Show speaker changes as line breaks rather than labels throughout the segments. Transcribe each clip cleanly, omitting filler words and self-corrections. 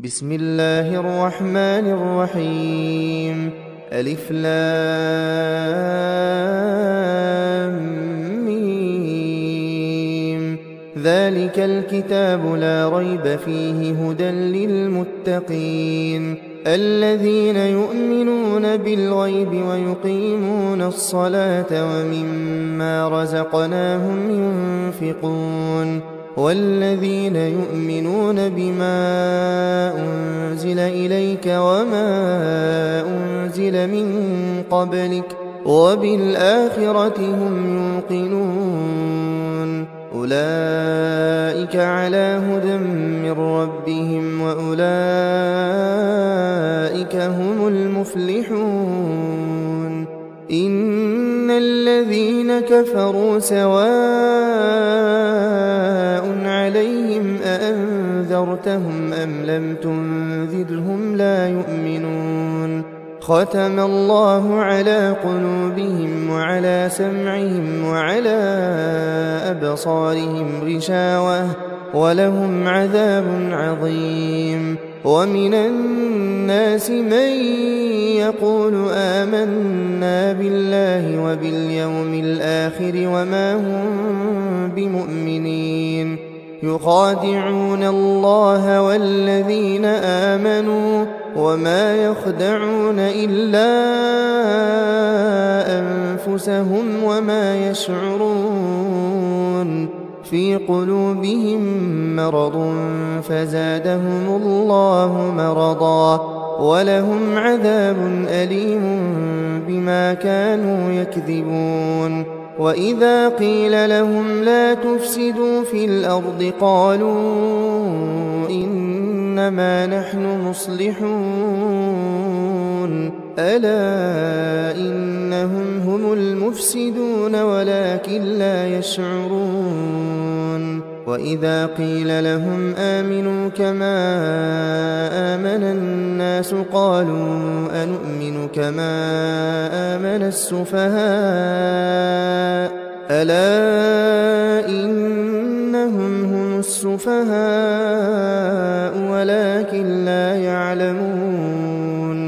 بسم الله الرحمن الرحيم. ألف لام ميم. ذلك الكتاب لا ريب فيه هدى للمتقين الذين يؤمنون بالغيب ويقيمون الصلاة ومما رزقناهم ينفقون والذين يؤمنون بما أنزل إليك وما أنزل من قبلك وبالآخرة هم يوقنون أولئك على هدى من ربهم وأولئك هم المفلحون. إن الذين كفروا سواء عليهم أأنذرتهم أم لم تنذرهم لا يؤمنون. ختم الله على قلوبهم وعلى سمعهم وعلى أبصارهم غشاوة ولهم عذاب عظيم. ومن الناس من يقول آمنا بالله وباليوم الآخر وما هم بمؤمنين يخادعون الله والذين آمنوا وما يخدعون إلا أنفسهم وما يشعرون. في قلوبهم مرض فزادهم الله مرضا ولهم عذاب أليم بما كانوا يكذبون. وإذا قيل لهم لا تفسدوا في الأرض قالوا إنما نحن مصلحون ألا إنهم هم المفسدون ولكن لا يشعرون. وإذا قيل لهم آمنوا كما آمن الناس قالوا أنؤمن كما آمن السفهاء ألا إنهم هم السفهاء ولكن لا يعلمون.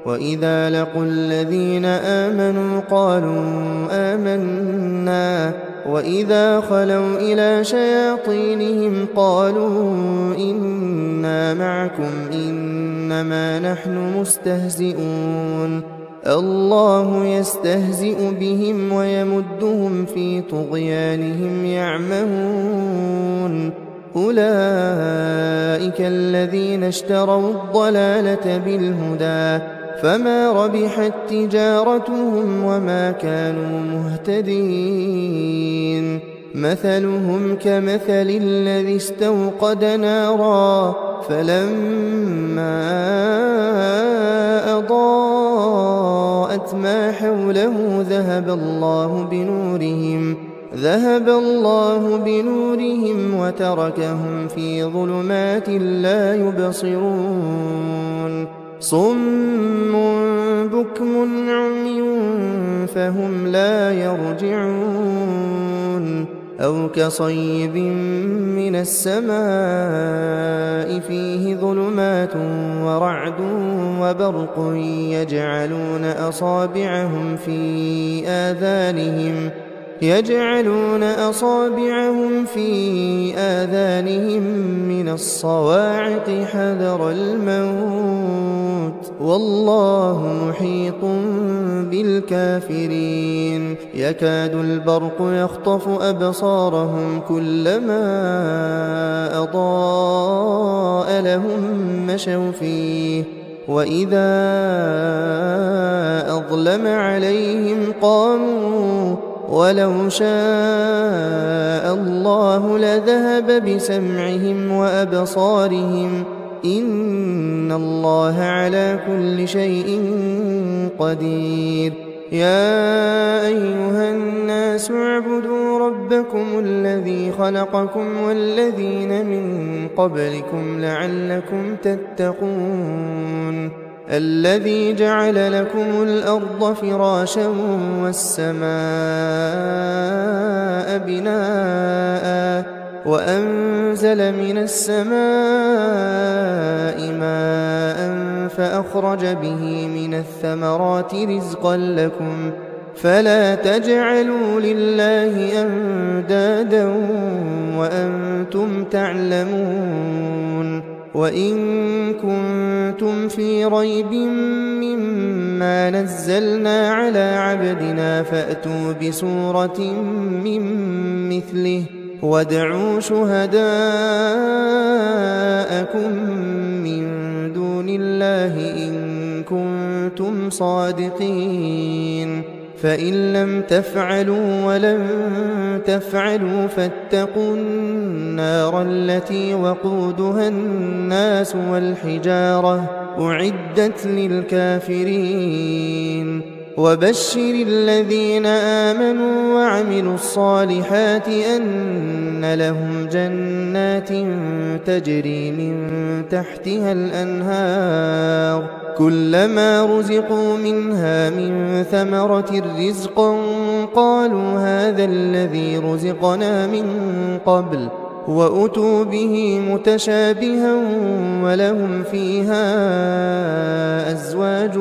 وإذا لقوا الذين آمنوا قالوا آمنا وإذا خلوا إلى شياطينهم قالوا إنا معكم إنما نحن مستهزئون. الله يستهزئ بهم ويمدهم في طغيانهم يعمهون. أولئك الذين اشتروا الضلالة بالهدى فما ربحت تجارتهم وما كانوا مهتدين. مثلهم كمثل الذي استوقد نارا فلما أضاءت ما حوله ذهب الله بنورهم وتركهم في ظلمات لا يبصرون. صم بكم عمي فهم لا يرجعون. أو كصيب من السماء فيه ظلمات ورعد وبرق يجعلون أصابعهم في آذانهم من الصواعق حذر الموت والله محيط بالكافرين. يكاد البرق يخطف أبصارهم كلما أضاء لهم مشوا فيه وإذا أظلم عليهم قاموا ولو شاء الله لذهب بسمعهم وأبصارهم إن الله على كل شيء قدير. يا أيها الناس اعبدوا ربكم الذي خلقكم والذين من قبلكم لعلكم تتقون. الذي جعل لكم الأرض فراشا والسماء بناء وأنزل من السماء ماء فأخرج به من الثمرات رزقا لكم فلا تجعلوا لله أندادا وأنتم تعلمون وإن كنتم في ريب مما نزلنا على عبدنا فأتوا بسورة من مثله وادعوا شهداءكم من دون الله إن كنتم صادقين فإن لم تفعلوا ولن تفعلوا فاتقوا النار التي وقودها الناس والحجارة أعدت للكافرين وبشر الذين آمنوا وعملوا الصالحات أن لهم جنات تجري من تحتها الأنهار كلما رزقوا منها من ثمرة رزقا قالوا هذا الذي رزقنا من قبل وأتوا به متشابها ولهم فيها أزواج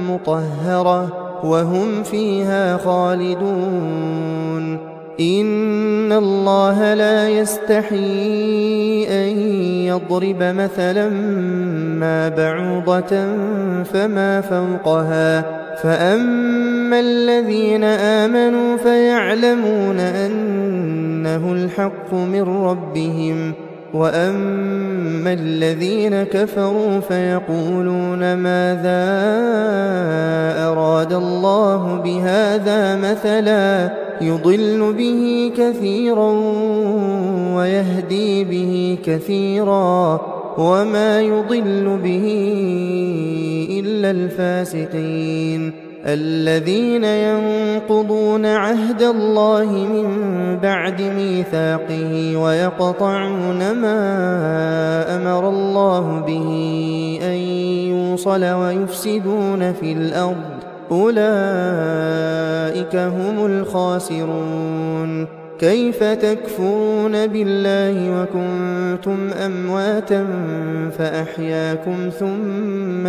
مطهرة وهم فيها خالدون إن الله لا يستحيي أن يضرب مثلا ما بعوضة فما فوقها فأما الذين آمنوا فيعلمون أنه الحق من ربهم وأما الذين كفروا فيقولون ماذا أراد الله بهذا مثلا يضل به كثيرا ويهدي به كثيرا وما يضل به إلا الفاسقين الذين ينقضون عهد الله من بعد ميثاقه ويقطعون ما أمر الله به أن يوصل ويفسدون في الأرض أولئك هم الخاسرون كيف تكفرون بالله وكنتم أمواتا فأحياكم ثم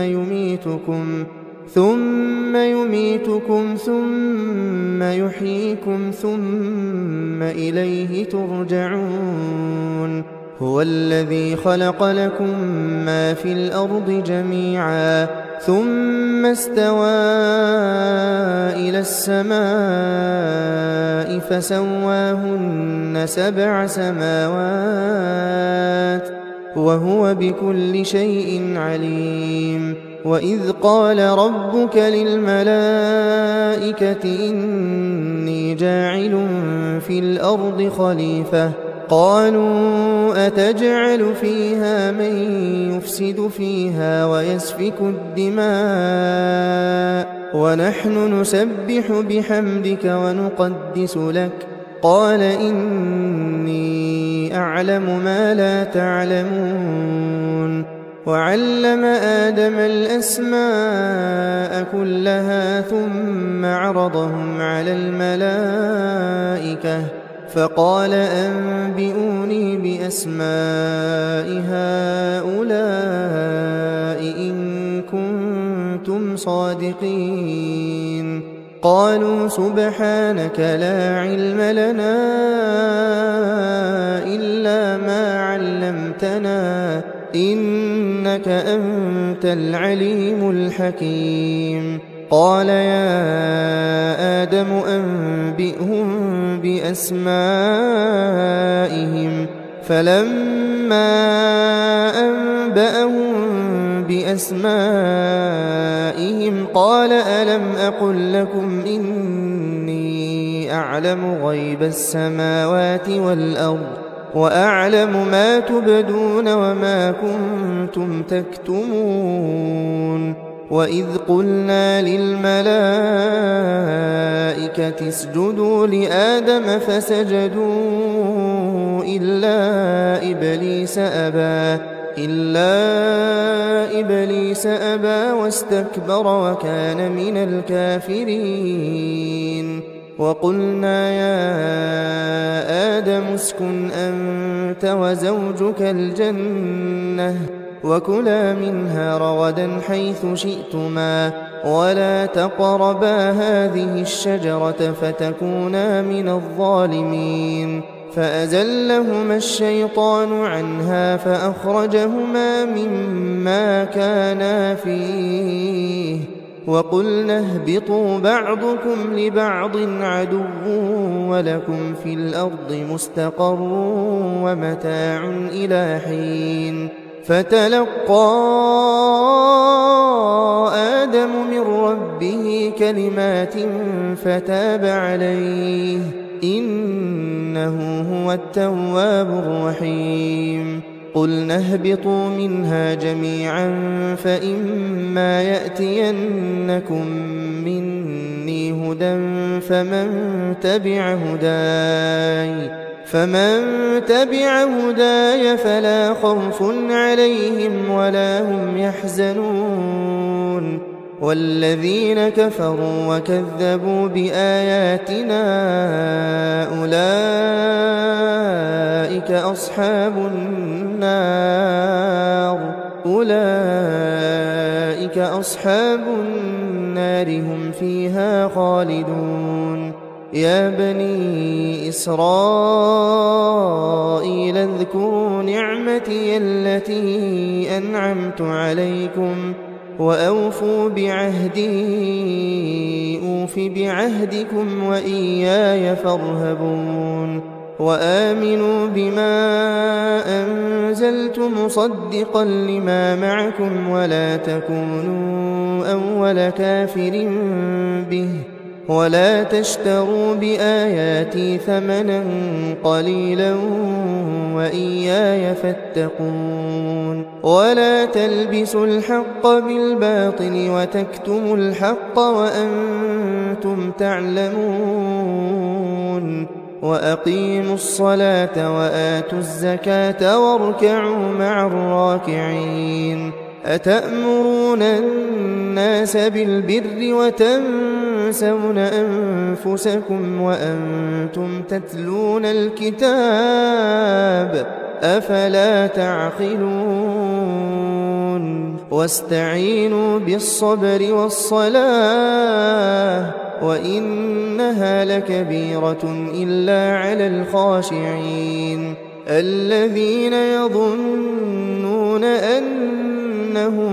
يميتكم ثم يحييكم ثم إليه ترجعون هو الذي خلق لكم ما في الأرض جميعا ثم استوى إلى السماء فسواهن 7 سماوات وهو بكل شيء عليم وإذ قال ربك للملائكة إني جاعل في الأرض خليفة قالوا أتجعل فيها من يفسد فيها ويسفك الدماء ونحن نسبح بحمدك ونقدس لك قال إني أعلم ما لا تعلمون وعلم آدم الأسماء كلها ثم عرضهم على الملائكة فقال أنبئوني بأسماء هؤلاء إن كنتم صادقين قالوا سبحانك لا علم لنا إلا ما علمتنا إنك أنت العليم الحكيم قال يا آدم أنبئهم بأسمائهم فلما أنبأهم بأسمائهم قال ألم أقل لكم إني أعلم غيب السماوات والأرض وأعلم ما تبدون وما كنتم تكتمون وإذ قلنا للملائكة اسجدوا لآدم فسجدوا إلا إبليس أبى واستكبر وكان من الكافرين وقلنا يا آدم اسكن أنت وزوجك الجنة وكلا منها رغدا حيث شئتما ولا تقربا هذه الشجرة فتكونا من الظالمين فأزلهما الشيطان عنها فأخرجهما مما كانا فيه وقلنا اهبطوا بعضكم لبعض عدو ولكم في الأرض مستقر ومتاع إلى حين فتلقى آدم من ربه كلمات فتاب عليه إنه هو التواب الرحيم قلنا اهبطوا منها جميعا فإما يأتينكم مني هدى فمن تبع هداي فلا خوف عليهم ولا هم يحزنون والذين كفروا وكذبوا بآياتنا أولئك أصحاب النار هم فيها خالدون يا بني إسرائيل اذكروا نعمتي التي أنعمت عليكم وأوفوا بعهدي أوف بعهدكم وإياي فارهبون وآمنوا بما أنزلت مصدقا لما معكم ولا تكونوا أول كافر به ولا تشتروا بآياتي ثمنا قليلا وإياي فاتقون ولا تلبسوا الحق بالباطل وتكتموا الحق وأنتم تعلمون وأقيموا الصلاة وآتوا الزكاة واركعوا مع الراكعين أتأمرون الناس بالبر وتنسون أنفسكم وأنتم تتلون الكتاب أفلا تعقلون واستعينوا بالصبر والصلاة وإنها لكبيرة إلا على الخاشعين الذين يظنون أنهم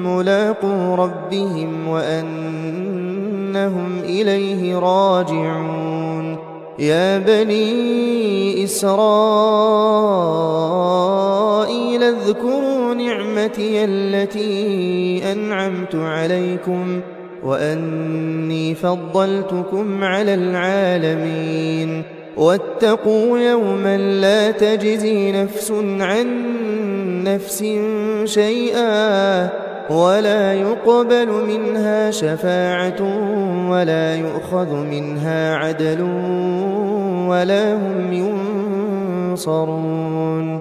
ملاقو ربهم وأنهم إليه راجعون يا بني إسرائيل اذكروا نعمتي التي أنعمت عليكم وأني فضلتكم على العالمين واتقوا يوما لا تجزي نفس عن نفس شيئا ولا يقبل منها شفاعة ولا يؤخذ منها عدل ولا هم ينصرون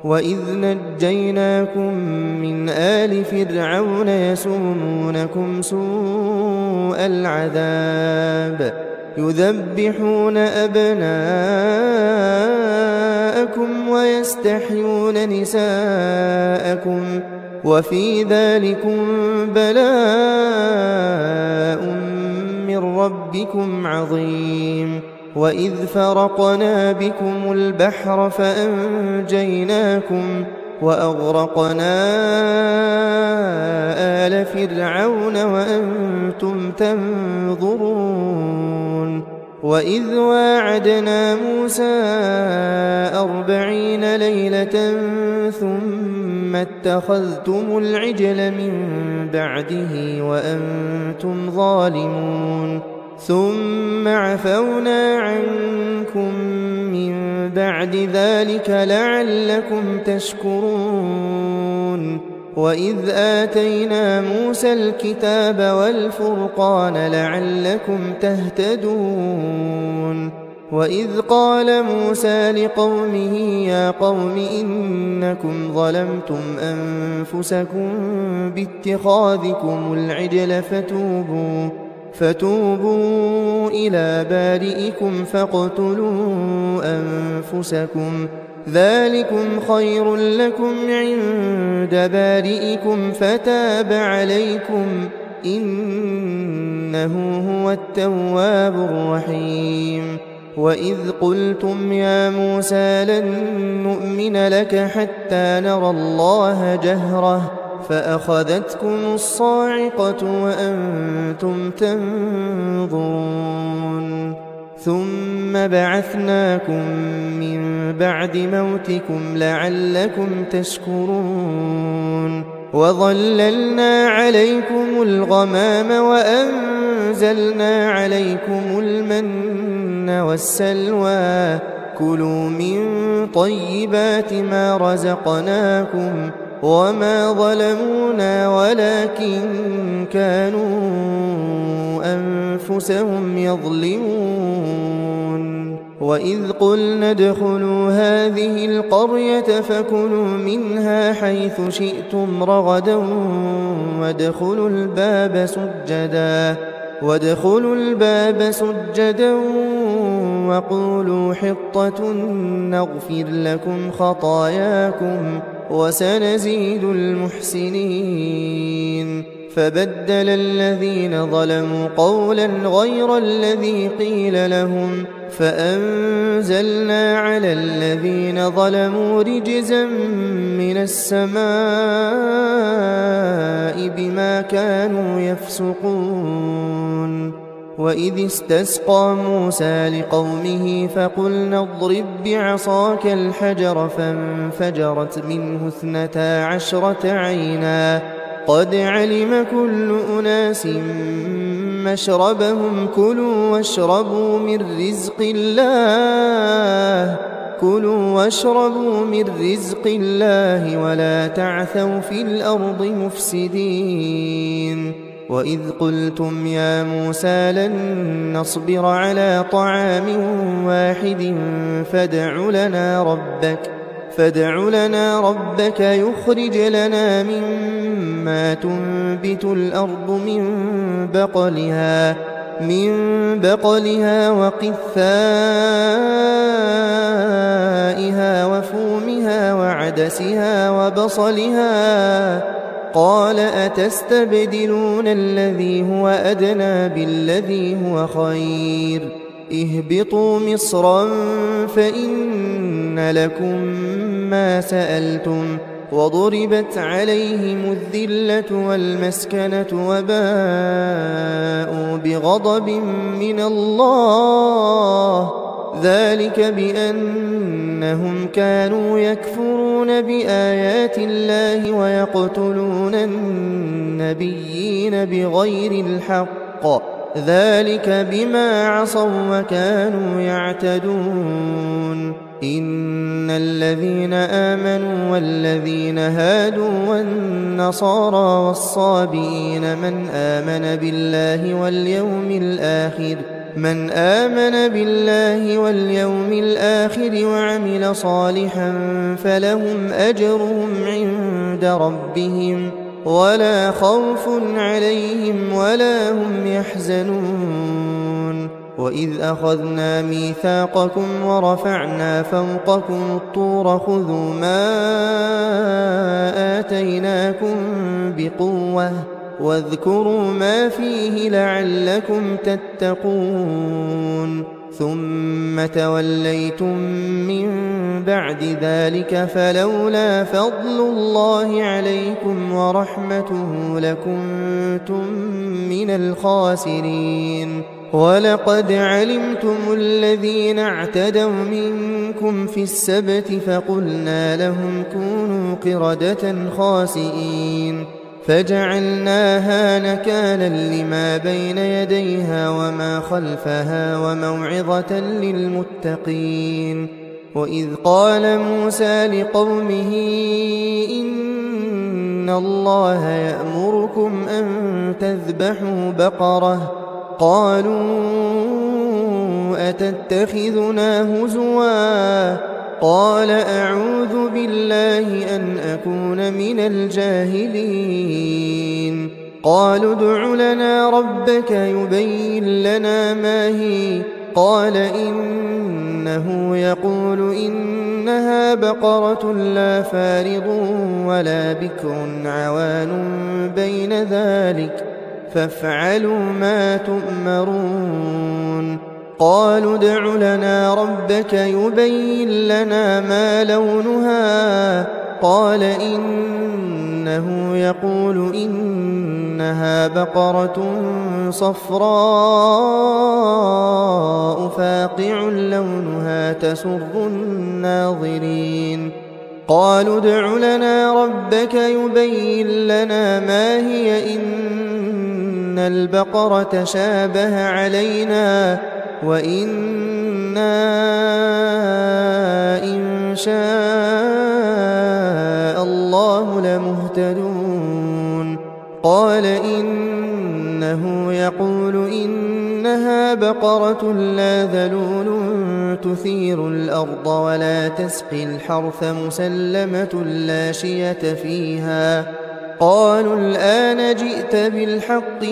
وإذ نجيناكم من آل فرعون يسومونكم سوء العذاب يذبحون أبناءكم ويستحيون نساءكم وفي ذلكم بلاء من ربكم عظيم وإذ فرقنا بكم البحر فأنجيناكم وأغرقنا آل فرعون وأنتم تنظرون وإذ واعدنا موسى 40 ليلة ثم اتخذتم العجل من بعده وأنتم ظالمون ثم عفونا عنكم من بعد ذلك لعلكم تشكرون وإذ آتينا موسى الكتاب والفرقان لعلكم تهتدون وإذ قال موسى لقومه يا قوم إنكم ظلمتم أنفسكم باتخاذكم العجل فتوبوا إلى بارئكم فاقتلوا أنفسكم ذلكم خير لكم عند بارئكم فتاب عليكم إنه هو التواب الرحيم وإذ قلتم يا موسى لن نؤمن لك حتى نرى الله جهرة فأخذتكم الصاعقة وأنتم تنظرون ثم بعثناكم من بعد موتكم لعلكم تشكرون وظللنا عليكم الغمام وأنزلنا عليكم المن والسلوى كلوا من طيبات ما رزقناكم وما ظلمونا ولكن كانوا أنفسهم يظلمون وإذ قلنا ادخلوا هذه القرية فكلوا منها حيث شئتم رغدا وادخلوا الباب سجدا وقولوا حطة نغفر لكم خطاياكم وسنزيد المحسنين فبدل الذين ظلموا قولا غير الذي قيل لهم فأنزلنا على الذين ظلموا رجزا من السماء بما كانوا يفسقون وإذ استسقى موسى لقومه فقلنا اضرب بعصاك الحجر فانفجرت منه 12 عينا قد علم كل أناس مشربهم كلوا واشربوا من رزق الله ولا تعثوا في الأرض مفسدين وإذ قلتم يا موسى لن نصبر على طعام واحد فادع لنا ربك يخرج لنا مما تنبت الأرض من بقلها وقثائها وفومها وعدسها وبصلها قال أتستبدلون الذي هو أدنى بالذي هو خير اهبطوا مصرا فإن لكم ما سألتم وضربت عليهم الذلة والمسكنة وباءوا بغضب من الله ذلك بأنهم كانوا يكفرون بآيات الله ويقتلون النبيين بغير الحق ذلك بما عصوا وكانوا يعتدون إن الذين آمنوا والذين هادوا والنصارى والصابئين من آمن بالله واليوم الآخر وعمل صالحا فلهم أجرهم عند ربهم ولا خوف عليهم ولا هم يحزنون وإذ أخذنا ميثاقكم ورفعنا فوقكم الطور خذوا ما آتيناكم بقوة واذكروا ما فيه لعلكم تتقون ثم توليتم من بعد ذلك فلولا فضل الله عليكم ورحمته لكنتم من الخاسرين ولقد علمتم الذين اعتدوا منكم في السبت فقلنا لهم كونوا قردة خاسئين فجعلناها نكالا لما بين يديها وما خلفها وموعظة للمتقين وإذ قال موسى لقومه إن الله يأمركم أن تذبحوا بقرة قالوا أتتخذنا هزوا قال أعوذ بالله أن أكون من الجاهلين قالوا ادع لنا ربك يبين لنا ما هي قال إنه يقول إنها بقرة لا فارض ولا بكر عوان بين ذلك فافعلوا ما تؤمرون قالوا ادع لنا ربك يبين لنا ما لونها قال إنه يقول إنها بقرة صفراء فاقع لونها تسر الناظرين قالوا ادع لنا ربك يبين لنا ما هي إن البقرة شابه علينا وإنا إن شاء الله لمهتدون قال إنه يقول إنها بقرة لا ذلول تثير الأرض ولا تسقي الحرث مسلمة لا شية فيها قالوا الآن جئت بالحق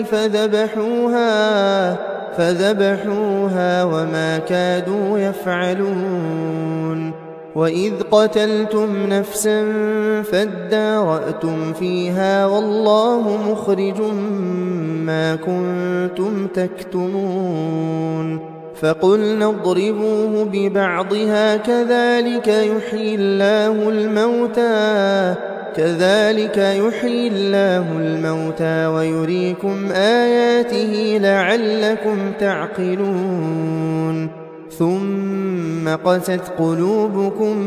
فذبحوها وما كادوا يفعلون وإذ قتلتم نفسا فادارأتم فيها والله مخرج ما كنتم تكتمون فقلنا اضربوه ببعضها كذلك يحيي الله الموتى ويريكم آياته لعلكم تعقلون ثم قست قلوبكم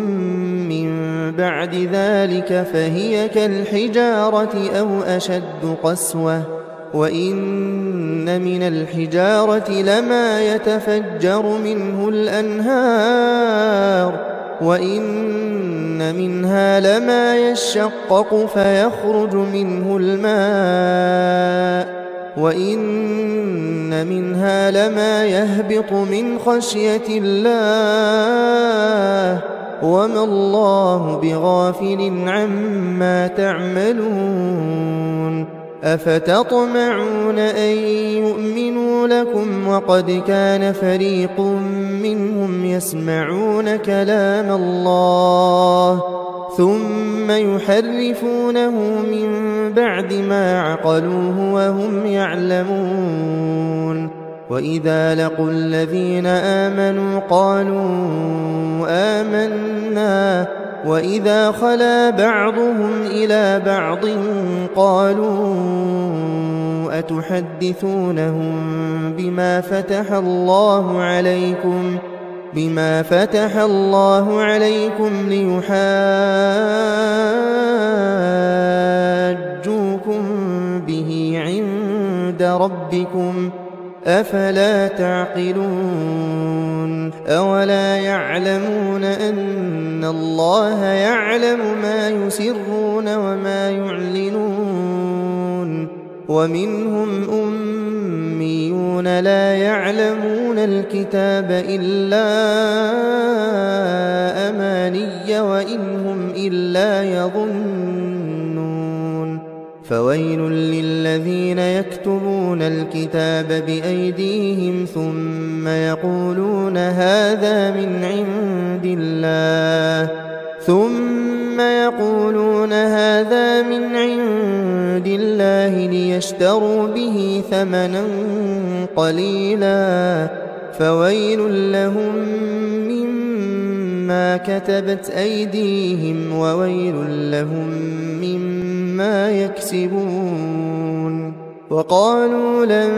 من بعد ذلك فهي كالحجارة أو أشد قسوة وإن من الحجارة لما يتفجر منه الأنهار وإن منها لما يشقق فيخرج منه الماء وإن منها لما يهبط من خشية الله وما الله بغافل عما تعملون أفتطمعون أن يؤمنوا لكم وقد كان فريق منهم يسمعون كلام الله ثم يحرفونه من بعد ما عقلوه وهم يعلمون وإذا لقوا الذين آمنوا قالوا آمنا وإذا خلا بعضهم إلى بعض قالوا أتحدثونهم بما فتح الله عليكم ليحاجوكم به عند ربكم أفلا تعقلون أولا يعلمون أن الله يعلم ما يسرون وما يعلنون ومنهم أميون لا يعلمون الكتاب إلا أماني وإن هم إلا يظنون فويل للذين يكتبون الكتاب بأيديهم ثم يقولون هذا من عند الله ليشتروا به ثمنا قليلا فويل لهم مما كتبت أيديهم وويل لهم مما يكسبون وقالوا لن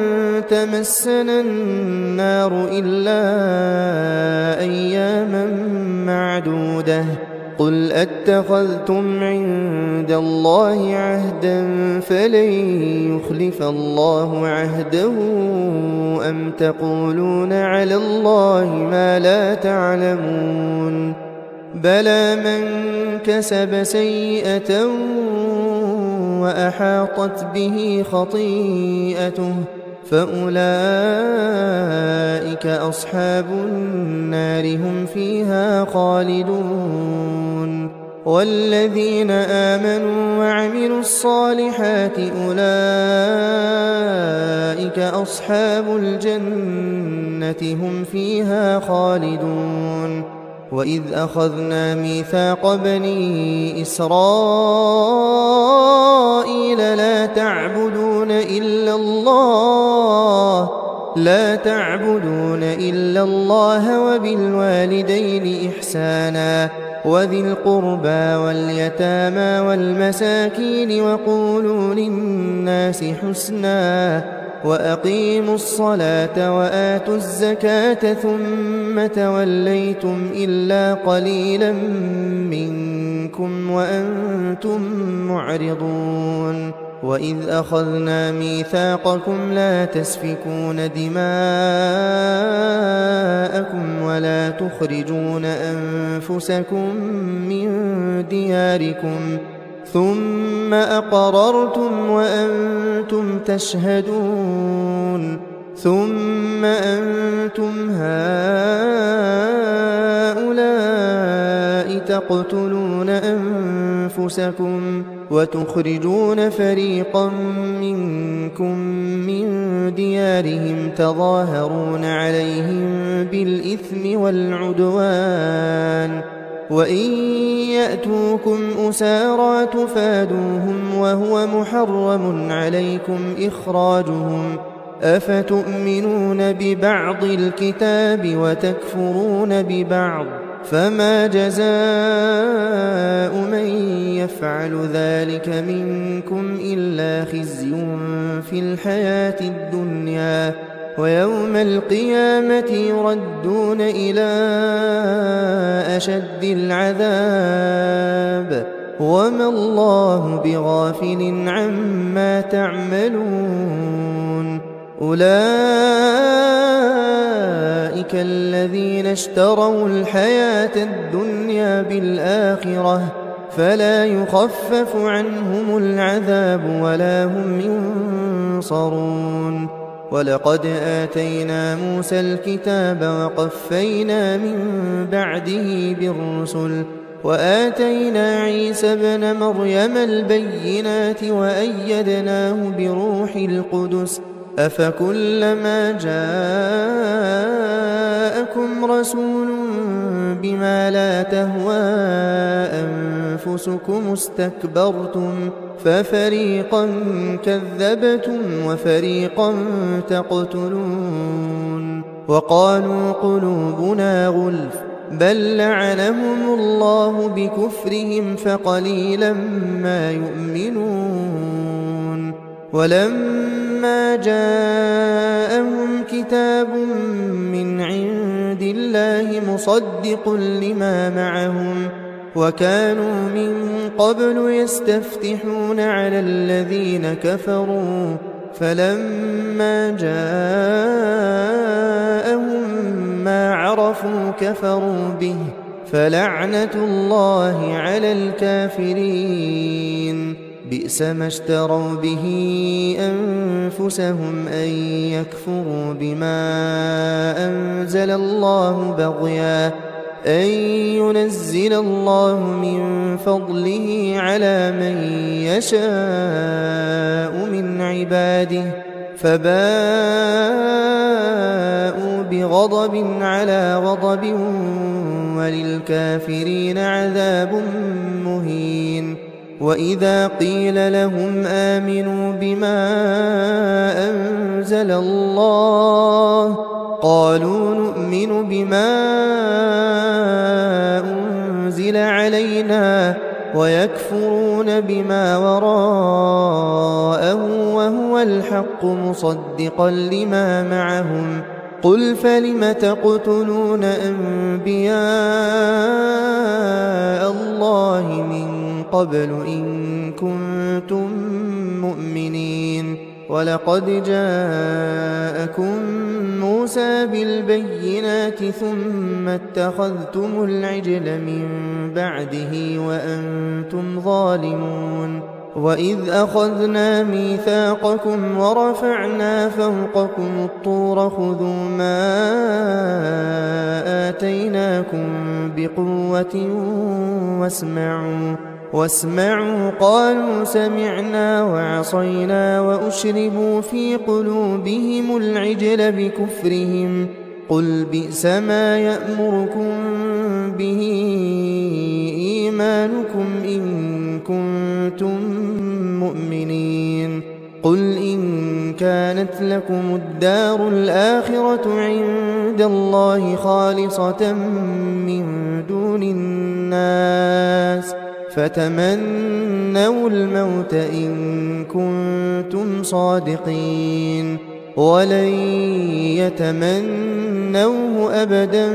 تمسنا النار إلا أياما معدودة قل أتخذتم عند الله عهدا فلن يخلف الله عهده أم تقولون على الله ما لا تعلمون بلى من كسب سيئة وأحاطت به خطيئته فأولئك أصحاب النار هم فيها خالدون والذين آمنوا وعملوا الصالحات أولئك أصحاب الجنة هم فيها خالدون. وإذ أخذنا ميثاق بني إسرائيل لا تعبدون إلا الله وبالوالدين إحسانا وذي القربى واليتامى والمساكين وقولوا للناس حسنا وأقيموا الصلاة وآتوا الزكاة ثم توليتم إلا قليلا منكم وأنتم معرضون. وإذ أخذنا ميثاقكم لا تسفكون دماءكم ولا تخرجون أنفسكم من دياركم ثم أقررتم وأنتم تشهدون ثم أنتم هؤلاء تقتلون أنفسكم وتخرجون فريقا منكم من ديارهم تظاهرون عليهم بالإثم والعدوان وإن يأتوكم أسارى تفادوهم وهو محرم عليكم إخراجهم أفتؤمنون ببعض الكتاب وتكفرون ببعض فما جزاء من يفعل ذلك منكم إلا خزي في الحياة الدنيا ويوم القيامة يردون إلى أشد العذاب وما الله بغافل عما تعملون. أولئك الذين اشتروا الحياة الدنيا بالآخرة فلا يخفف عنهم العذاب ولا هم ينصرون. ولقد آتينا موسى الكتاب وقفينا من بعده بالرسل وآتينا عيسى ابن مريم البينات وأيدناه بروح القدس أفكلما جاءكم رسول بما لا تهوى أنفسكم استكبرتم ففريقا كذبتم وفريقا تقتلون. وقالوا قلوبنا غلف بل لعنهم الله بكفرهم فقليلا ما يؤمنون. ولما جاءهم كتاب من عند الله مصدق لما معهم وكانوا من قبل يستفتحون على الذين كفروا فلما جاءهم ما عرفوا كفروا به فلعنة الله على الكافرين. بئس ما اشتروا به أنفسهم أن يكفروا بما أنزل الله بغيا أن ينزل الله من فضله على من يشاء من عباده فباءوا بغضب على غضب وللكافرين عذاب مهين. وإذا قيل لهم آمنوا بما أنزل الله قالوا نؤمن بما أنزل علينا ويكفرون بما وراءه وهو الحق مصدقا لما معهم قل فلم تقتلون أنبياء الله من قبل إن كنتم مؤمنين. ولقد جاءكم موسى بالبينات ثم اتخذتم العجل من بعده وأنتم ظالمون. وإذ أخذنا ميثاقكم ورفعنا فوقكم الطور خذوا ما آتيناكم بقوة واسمعوا قالوا سمعنا وعصينا وأشربوا في قلوبهم العجل بكفرهم قل بئس ما يأمركم به إيمانكم إن كنتم مؤمنين قل إن كانت لكم الدار الآخرة عند الله خالصة من دون الناس فتمنوا الموت إن كنتم صادقين ولن يتمنوه أبدا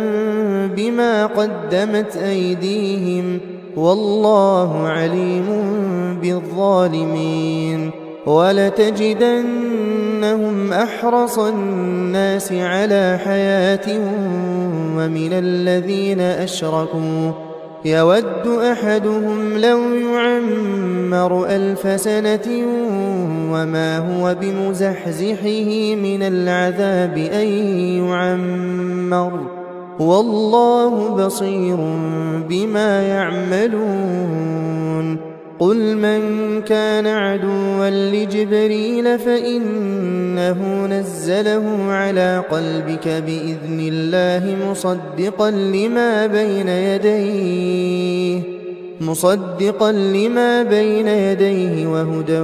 بما قدمت أيديهم والله عليم بالظالمين ولتجدنهم أحرص الناس على حياة ومن الذين أشركوا يود أحدهم لو يعمر 1000 سنة وما هو بمزحزحه من العذاب أن يعمر والله بصير بما يعملون قل من كان عدوا لجبريل فإنه نزله على قلبك بإذن الله مصدقا لما بين يديه وهدى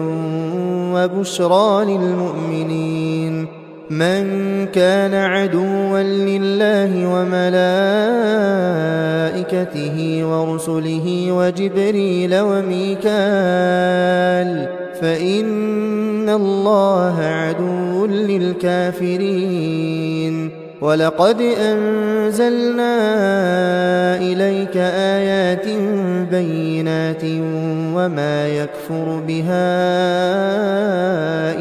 وبشرى للمؤمنين من كان عدوا لله وملائكته ورسله وجبريل وميكال فإن الله عدو للكافرين ولقد أنزلنا إليك آيات بينات وما يكفر بها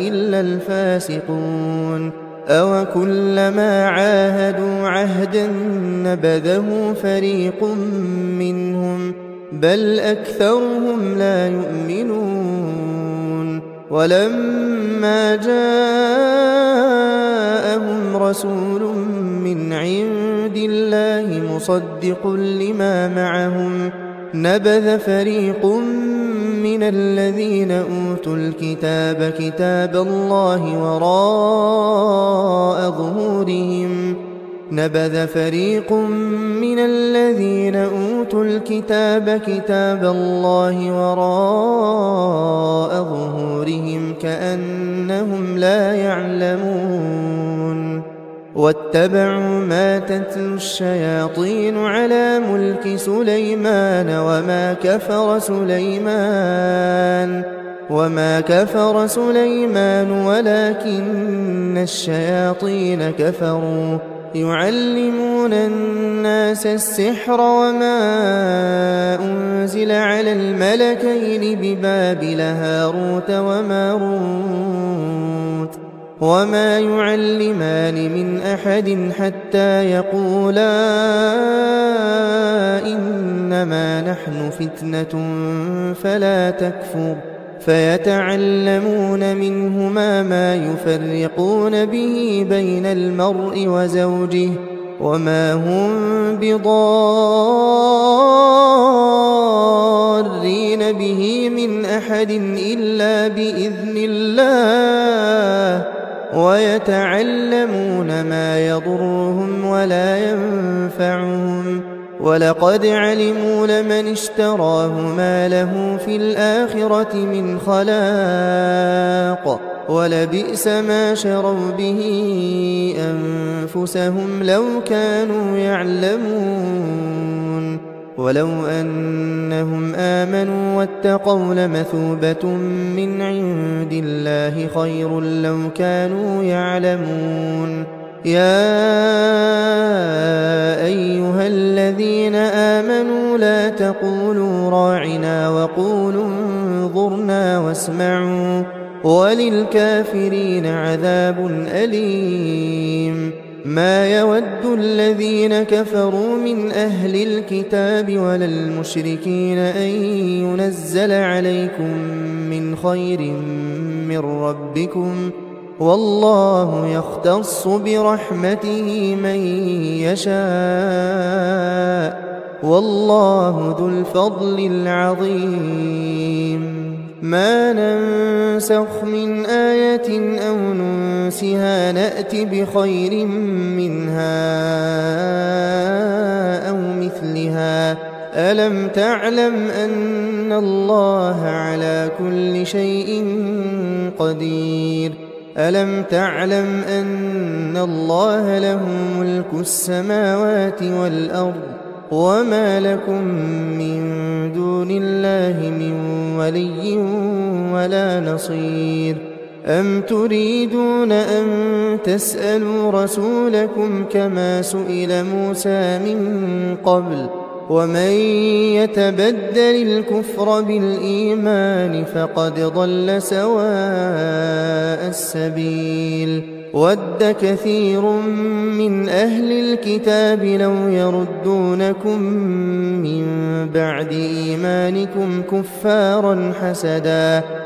إلا الفاسقون أوكلما عاهدوا عهدا نبذه فريق منهم بل أكثرهم لا يؤمنون ولما جاءهم رسول من عند الله مصدق لما معهم نبذ فريق من الذين أوتوا الكتاب كتاب الله وراء ظهورهم نبذ فريق من الذين أوتوا الكتاب كتاب الله وراء ظهورهم كأنهم لا يعلمون واتبعوا ما تتلو الشياطين على ملك سليمان وما كفر سليمان ولكن الشياطين كفروا يعلمون الناس السحر وما أنزل على الملكين ببابل هاروت وماروت وما يعلمان من أحد حتى يقولا إنما نحن فتنة فلا تكفر فيتعلمون منهما ما يفرقون به بين المرء وزوجه وما هم بضارين به من أحد إلا بإذن الله ويتعلمون ما يضرهم ولا ينفعهم ولقد علموا لمن اشتراه ما له في الآخرة من خلاق ولبئس ما شروا به أنفسهم لو كانوا يعلمون ولو أنهم آمنوا واتقوا لمثوبة من عند الله خير لو كانوا يعلمون يا أيها الذين آمنوا لا تقولوا راعنا وقولوا انظرنا واسمعوا وللكافرين عذاب أليم ما يود الذين كفروا من أهل الكتاب ولا المشركين أن ينزل عليكم من خير من ربكم والله يختص برحمته من يشاء والله ذو الفضل العظيم ما ننسخ من آية أو ننسها نأت بخير منها أو مثلها ألم تعلم أن الله على كل شيء قدير ألم تعلم أن الله له ملك السماوات والأرض وما لكم من دون الله من ولي ولا نصير أم تريدون أن تسألوا رسولكم كما سئل موسى من قبل ومن يتبدل الكفر بالإيمان فقد ضل سواء السبيل ود كثير من أهل الكتاب لو يردونكم من بعد إيمانكم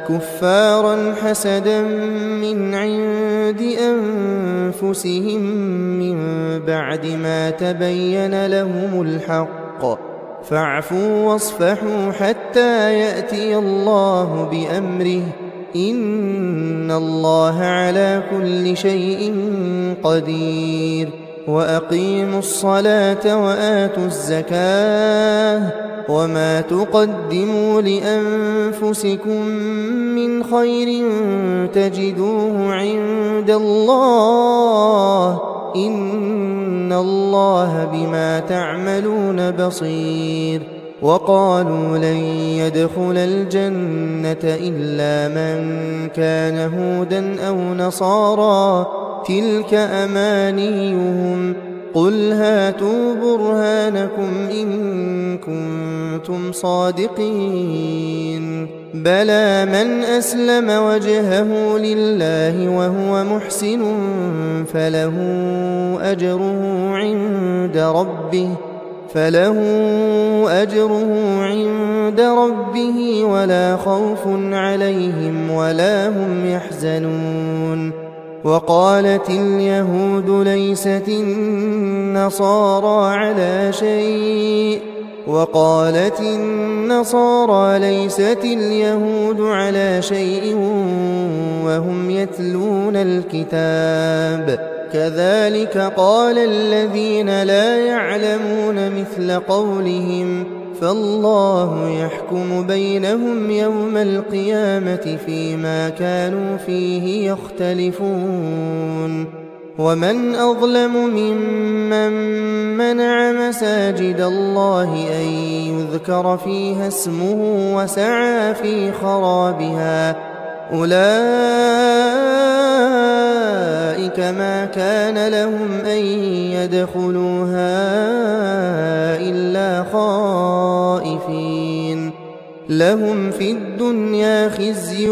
كفارا حسدا من عند أنفسهم من بعد ما تبين لهم الحق فاعفوا واصفحوا حتى يأتي الله بأمره إن الله على كل شيء قدير وأقيموا الصلاة وآتوا الزكاة وما تقدموا لأنفسكم من خير تجدوه عند الله إن الله بما تعملون بصير وقالوا لن يدخل الجنة إلا من كان هودا أو نصارى تلك أمانيهم قل هاتوا برهانكم إن كنتم صادقين بلى من أسلم وجهه لله وهو محسن فله أجره عند ربه ولا خوف عليهم ولا هم يحزنون وقالت اليهود ليست النصارى على شيء وقالت النصارى ليست اليهود على شيء وهم يتلون الكتاب كذلك قال الذين لا يعلمون مثل قولهم فالله يحكم بينهم يوم القيامة فيما كانوا فيه يختلفون ومن أظلم ممن منع مساجد الله أن يذكر فيها اسمه وسعى في خرابها أولئك ما كان لهم أن يدخلوها إلا خائفين لهم في الدنيا خزي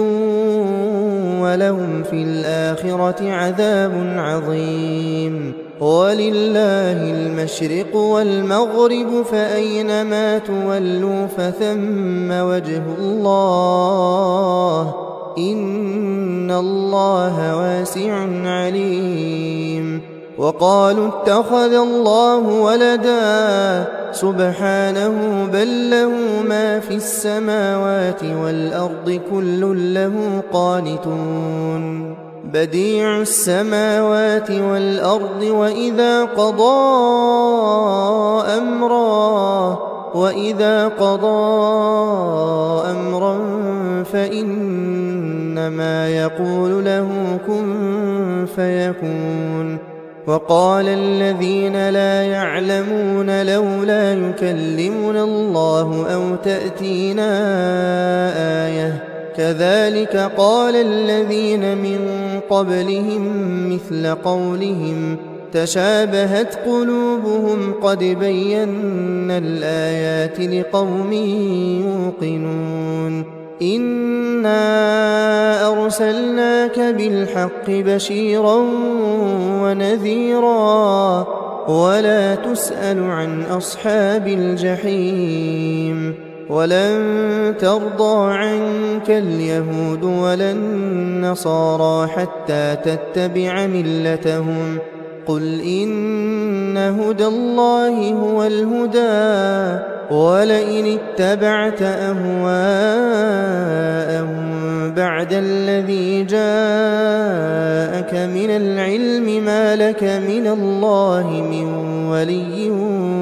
ولهم في الآخرة عذاب عظيم ولله المشرق والمغرب فأينما تولوا فثم وجه الله إن الله واسع عليم وقالوا اتخذ الله ولدا سبحانه بل له ما في السماوات والأرض كل له قانتون بديع السماوات والأرض وإذا قضى أمرا فإنما يقول له كن فيكون وقال الذين لا يعلمون لولا يكلمنا الله أو تأتينا آية كذلك قال الذين من قبلهم مثل قولهم تشابهت قلوبهم قد بينا الآيات لقوم يوقنون إنا أرسلناك بالحق بشيرا ونذيرا ولا تسأل عن أصحاب الجحيم ولن ترضى عنك اليهود ولا النصارى حتى تتبع ملتهم قل إن هدى الله هو الهدى ولئن اتبعت أهواءهم بعد الذي جاءك من العلم ما لك من الله من ولي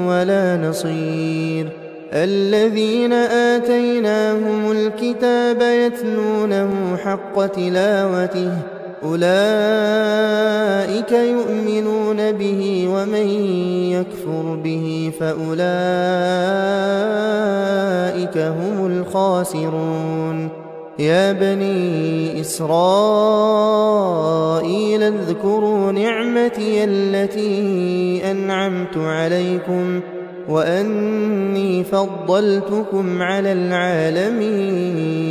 ولا نصير الذين آتيناهم الكتاب يتلونه حق تلاوته أولئك يؤمنون به ومن يكفر به فأولئك هم الخاسرون يا بني إسرائيل اذكروا نعمتي التي أنعمت عليكم وأني فضلتكم على العالمين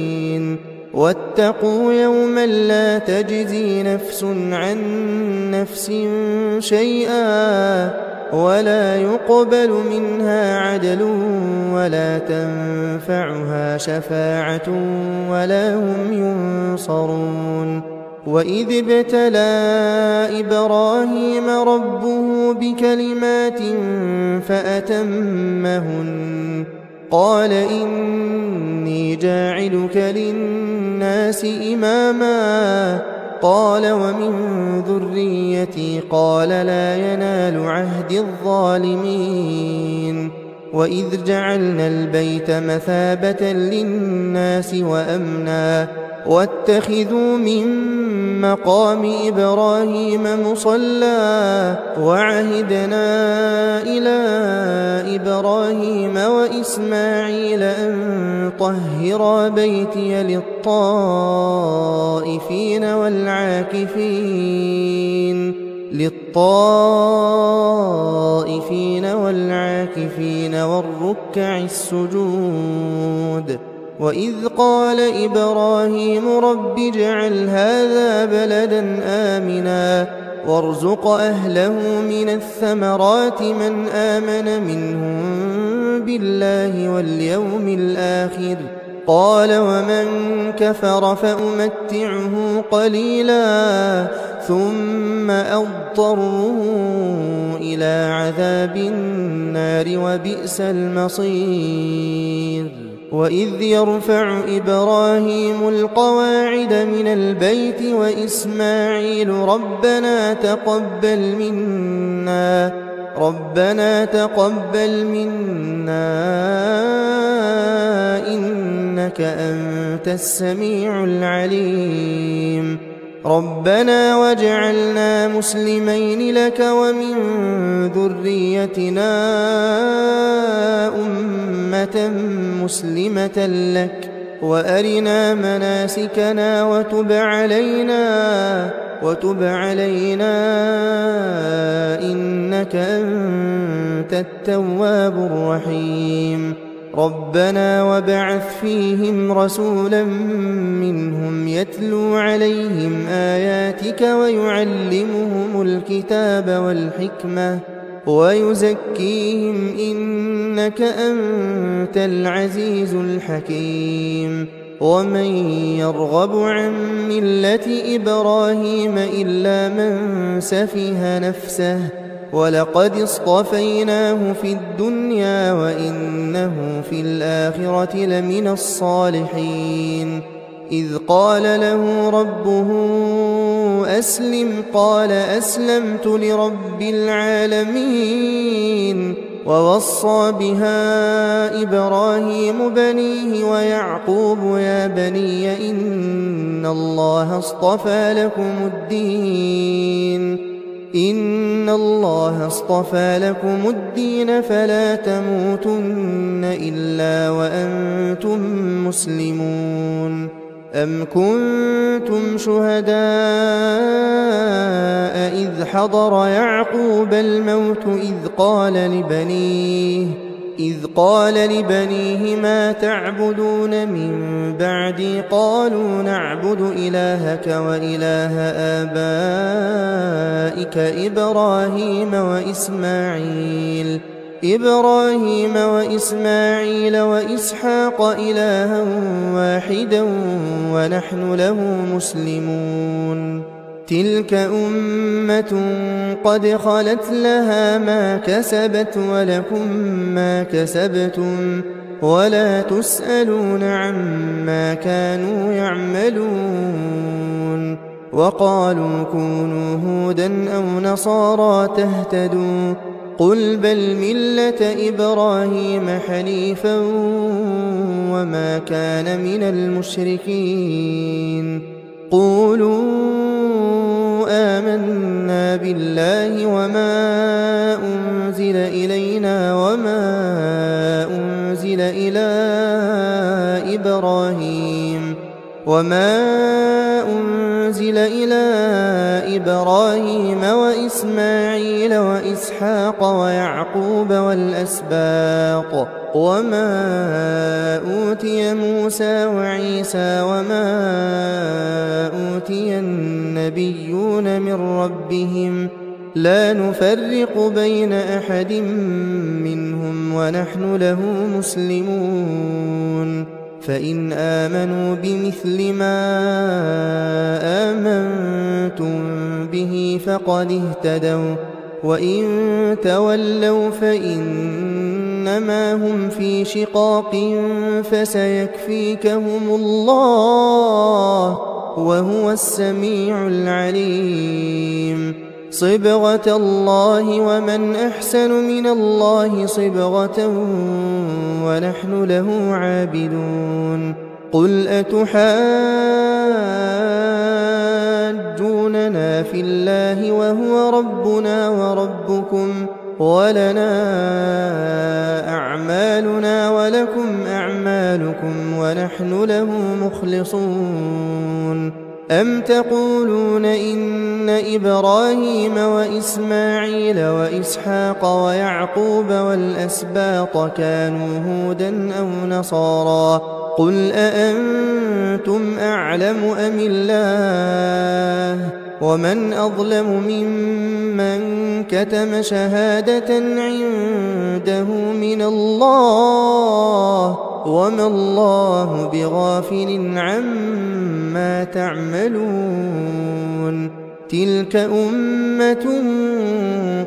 واتقوا يوما لا تجزي نفس عن نفس شيئا ولا يقبل منها عدل ولا تنفعها شفاعة ولا هم ينصرون وإذ ابتلى إبراهيم ربه بكلمات فأتمهن قال إني جاعلك للناس إماما قال ومن ذريتي قال لا ينال عهد الظالمين وإذ جعلنا البيت مثابة للناس وأمنا واتخذوا من مقام إبراهيم مصلى وعهدنا إلى إبراهيم وإسماعيل أن طهرا بيتي للطائفين والعاكفين والركع السجود وإذ قال إبراهيم رب اجعل هذا بلدا آمنا وارزق أهله من الثمرات من آمن منهم بالله واليوم الآخر قال ومن كفر فأمتعه قليلا ثم أضطره إلى عذاب النار وبئس المصير وإذ يرفع إبراهيم القواعد من البيت وإسماعيل ربنا تقبل منا إنك أنت السميع العليم ربنا واجعلنا مسلمين لك ومن ذريتنا أمة مسلمة لك وأرنا مناسكنا وتب علينا إنك أنت التواب الرحيم ربنا وابعث فيهم رسولا منهم يتلو عليهم آياتك ويعلمهم الكتاب والحكمة ويزكيهم إنك أنت العزيز الحكيم ومن يرغب عن ملة إبراهيم إلا من سفه نفسه ولقد اصطفيناه في الدنيا وإنه في الآخرة لمن الصالحين إذ قال له ربه أسلم قال أسلمت لرب العالمين ووصى بها إبراهيم بنيه ويعقوب يا بني إن الله اصطفى لكم الدين فلا تموتن إلا وأنتم مسلمون أم كنتم شهداء إذ حضر يعقوب الموت إذ قال لبنيه ما تعبدون من بعدي قالوا نعبد إلهك وإله آبائك إبراهيم وإسماعيل وإسحاق إلها واحدا ونحن له مسلمون تلك أمة قد خلت لها ما كسبت ولكم ما كسبتم ولا تسألون عما كانوا يعملون وقالوا كونوا هودا أو نصارى تهتدوا قل بل ملة إبراهيم حنيفا وما كان من المشركين قولوا آمنا بالله وما أنزل إلينا وما أنزل إلى إبراهيم وإسماعيل وإسحاق ويعقوب والأسباط وما أوتي موسى وعيسى وما أوتي النبيون من ربهم لا نفرق بين أحد منهم ونحن له مسلمون فإن آمنوا بمثل ما آمنتم به فقد اهتدوا وإن تولوا فإنما هم في شقاق فسيكفيكهم الله وهو السميع العليم صبغة الله ومن أحسن من الله صبغة ونحن له عابدون قل أتحاجوننا في الله وهو ربنا وربكم ولنا أعمالنا ولكم أعمالكم ونحن له مخلصون أم تقولون إن إبراهيم وإسماعيل وإسحاق ويعقوب والأسباط كانوا هودا أو نصارى قل أأنتم أعلم أم الله ومن أظلم ممن كتم شهادة عنده من الله وما الله بغافل عما تعملون تلك أمة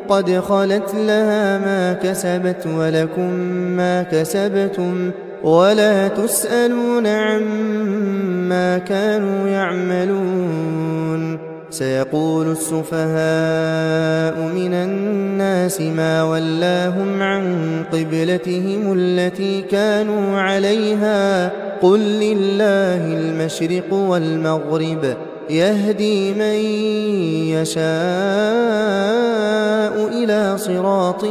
قد خلت لها ما كسبت ولكم ما كسبتم ولا تسألون عما كانوا يعملون سيقول السفهاء من الناس ما ولاهم عن قبلتهم التي كانوا عليها قل لله المشرق والمغرب يهدي من يشاء إلى صراط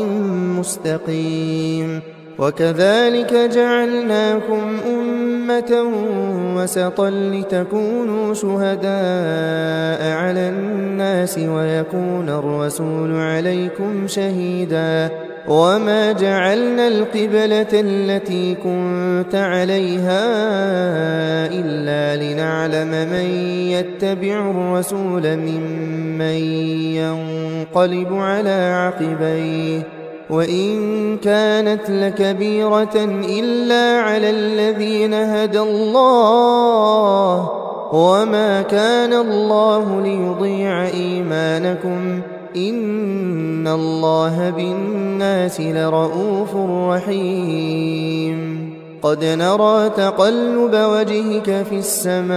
مستقيم وكذلك جعلناكم أمة وسطا لتكونوا شهداء على الناس ويكون الرسول عليكم شهيدا وما جعلنا القبلة التي كنت عليها إلا لنعلم من يتبع الرسول ممن ينقلب على عقبيه وإن كانت لكبيرة إلا على الذين هدى الله وما كان الله ليضيع إيمانكم إن الله بالناس لرءوف رحيم قد نرى تقلب وجهك في السماء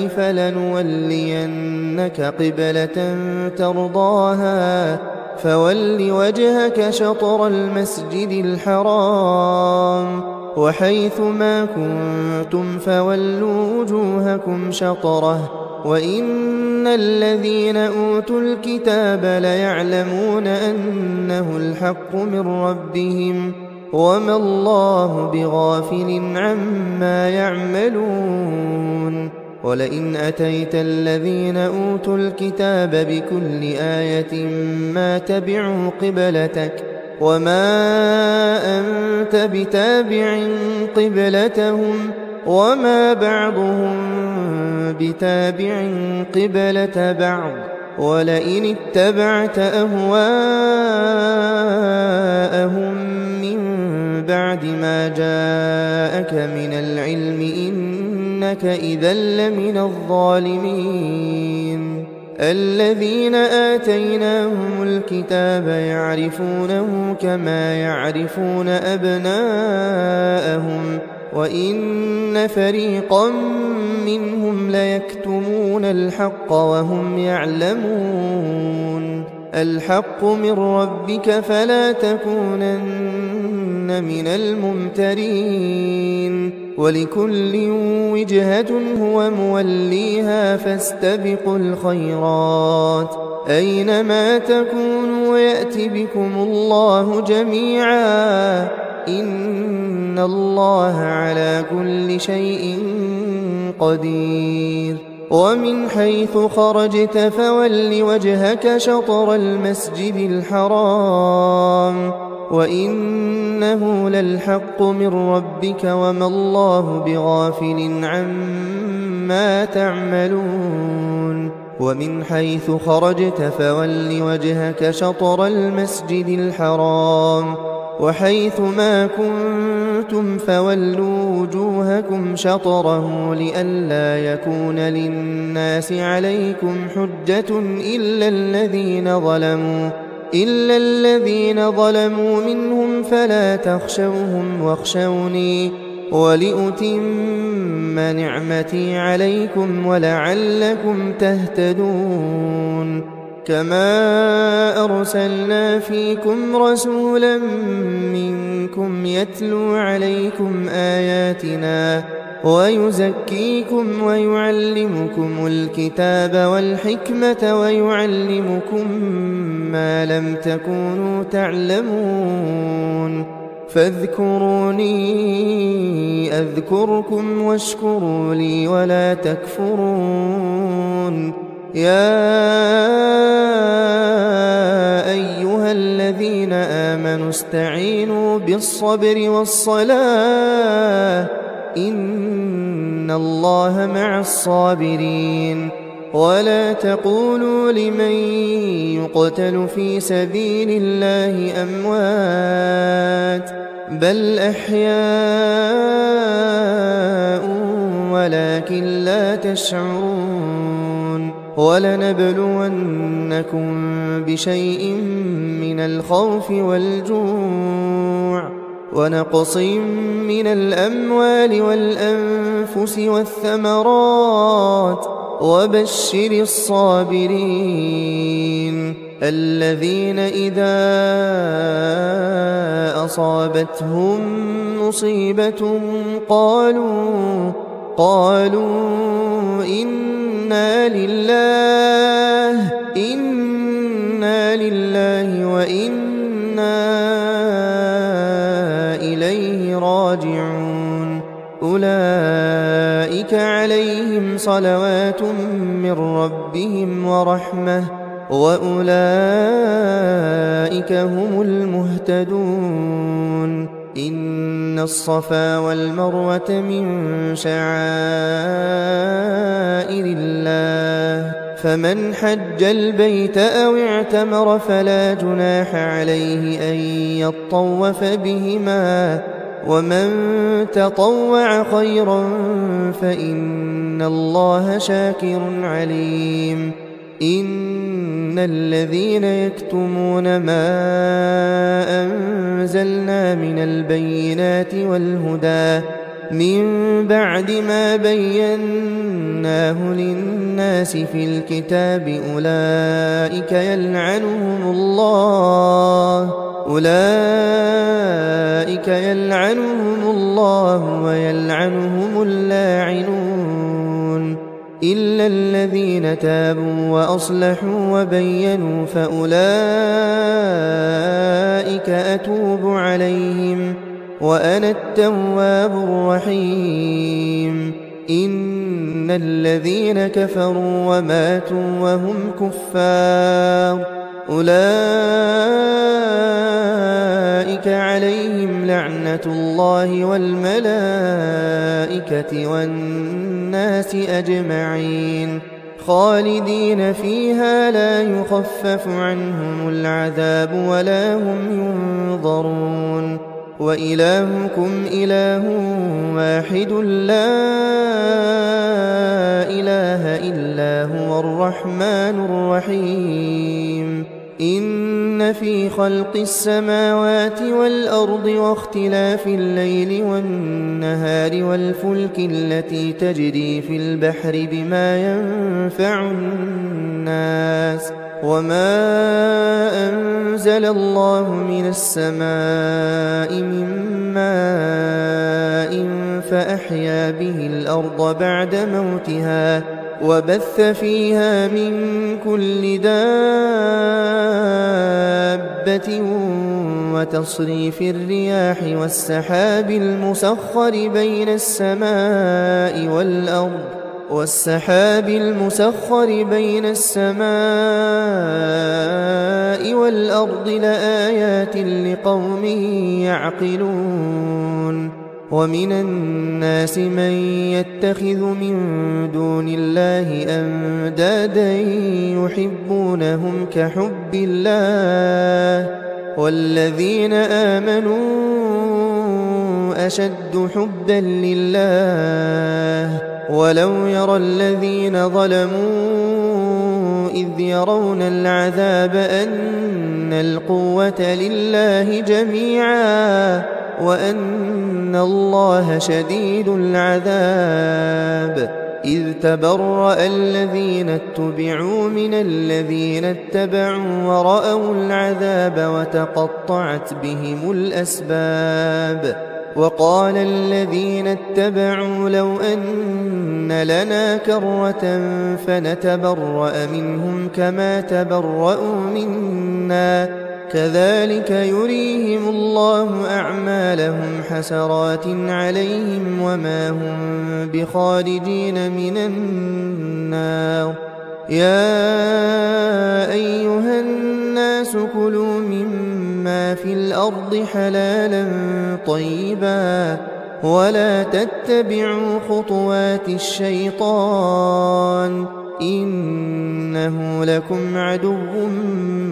فلنولينك قبلة ترضاها فول وجهك شطر المسجد الحرام وحيث ما كنتم فولوا وجوهكم شطره وإن الذين أوتوا الكتاب ليعلمون أنه الحق من ربهم وما الله بغافل عما يعملون ولئن أتيت الذين أوتوا الكتاب بكل آية ما تبعوا قبلتك وما أنت بتابع قبلتهم وما بعضهم بتابع قبلة بعض ولئن اتبعت أهواءهم من بعد ما جاءك من العلم إنك إذا لمن الظالمين الذين آتيناهم الكتاب يعرفونه كما يعرفون أبناءهم وإن فريقا منهم ليكتمون الحق وهم يعلمون الحق من ربك فلا تكونن من الممترين ولكل وجهة هو موليها فاستبقوا الخيرات أينما تكونوا يأت بكم الله جميعا إن الله على كل شيء قدير ومن حيث خرجت فول وجهك شطر المسجد الحرام وإنه للحق من ربك وما الله بغافل عما تعملون ومن حيث خرجت فول وجهك شطر المسجد الحرام وحيث ما كنتم فولوا وجوهكم شطره لئلا يكون للناس عليكم حجة إلا الذين ظلموا منهم فلا تخشوهم واخشوني ولأتم نعمتي عليكم ولعلكم تهتدون كما أرسلنا فيكم رسولا منكم يتلو عليكم آياتنا ويزكيكم ويعلمكم الكتاب والحكمة ويعلمكم ما لم تكونوا تعلمون فاذكروني أذكركم واشكروا لي ولا تكفرون يا أيها الذين آمنوا استعينوا بالصبر والصلاة إن الله مع الصابرين ولا تقولوا لمن يقتل في سبيل الله أموات بل أحياء ولكن لا تشعرون ولنبلونكم بشيء من الخوف والجوع ونقص من الأموال والأنفس والثمرات وبشر الصابرين الذين إذا أصابتهم مصيبة قالوا إنا لله وإنا إليه راجعون أولئك عليهم صلوات من ربهم ورحمة وأولئك هم المهتدون إن الصفا والمروة من شعائر الله فمن حج البيت أو اعتمر فلا جناح عليه أن يطوف بهما ومن تطوع خيرا فإن الله شاكر عليم إن الذين يكتمون ما أنزلنا من البينات والهدى من بعد ما بيناه للناس في الكتاب أولئك يلعنهم الله ويلعنهم اللاعنون إلا الذين تابوا وأصلحوا وبينوا فأولئك أتوب عليهم وأنا التواب الرحيم إن الذين كفروا وماتوا وهم كفار أولئك عليهم لعنة الله والملائكة والناس أجمعين خالدين فيها لا يخفف عنهم العذاب ولا هم ينظرون وإلهكم إله واحد لا إله إلا هو الرحمن الرحيم إن في خلق السماوات والأرض واختلاف الليل والنهار والفلك التي تجري في البحر بما ينفع الناس وما أنزل الله من السماء من ماء فأحيا به الأرض بعد موتها وبث فيها من كل دابة وتصريف الرياح والسحاب المسخر بين السماء والأرض لآيات لقوم يعقلون ومن الناس من يتخذ من دون الله أندادا يحبونهم كحب الله والذين آمنوا أشد حبا لله ولو يرى الذين ظلموا إذ يرون العذاب أن القوة لله جميعا وأن الله شديد العذاب إذ تبرأ الذين اتبعوا من الذين اتبعوا ورأوا العذاب وتقطعت بهم الأسباب وقال الذين اتبعوا لو أن لنا كرة فنتبرأ منهم كما تبرأوا منا كذلك يريهم الله أعمالهم حسرات عليهم وما هم بخارجين من النار يا أيها الناس كلوا مما في الأرض حلالا طيبا ولا تتبعوا خطوات الشيطان إنه لكم عدو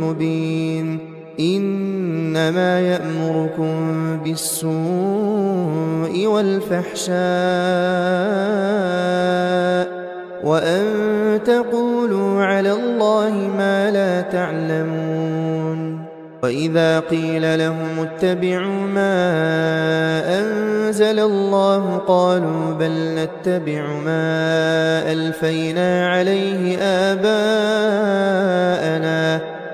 مبين إنما يأمركم بالسوء والفحشاء وأن تقولوا على الله ما لا تعلمون وإذا قيل لهم اتبعوا ما أنزل الله قالوا بل نتبع ما ألفينا عليه آباءنا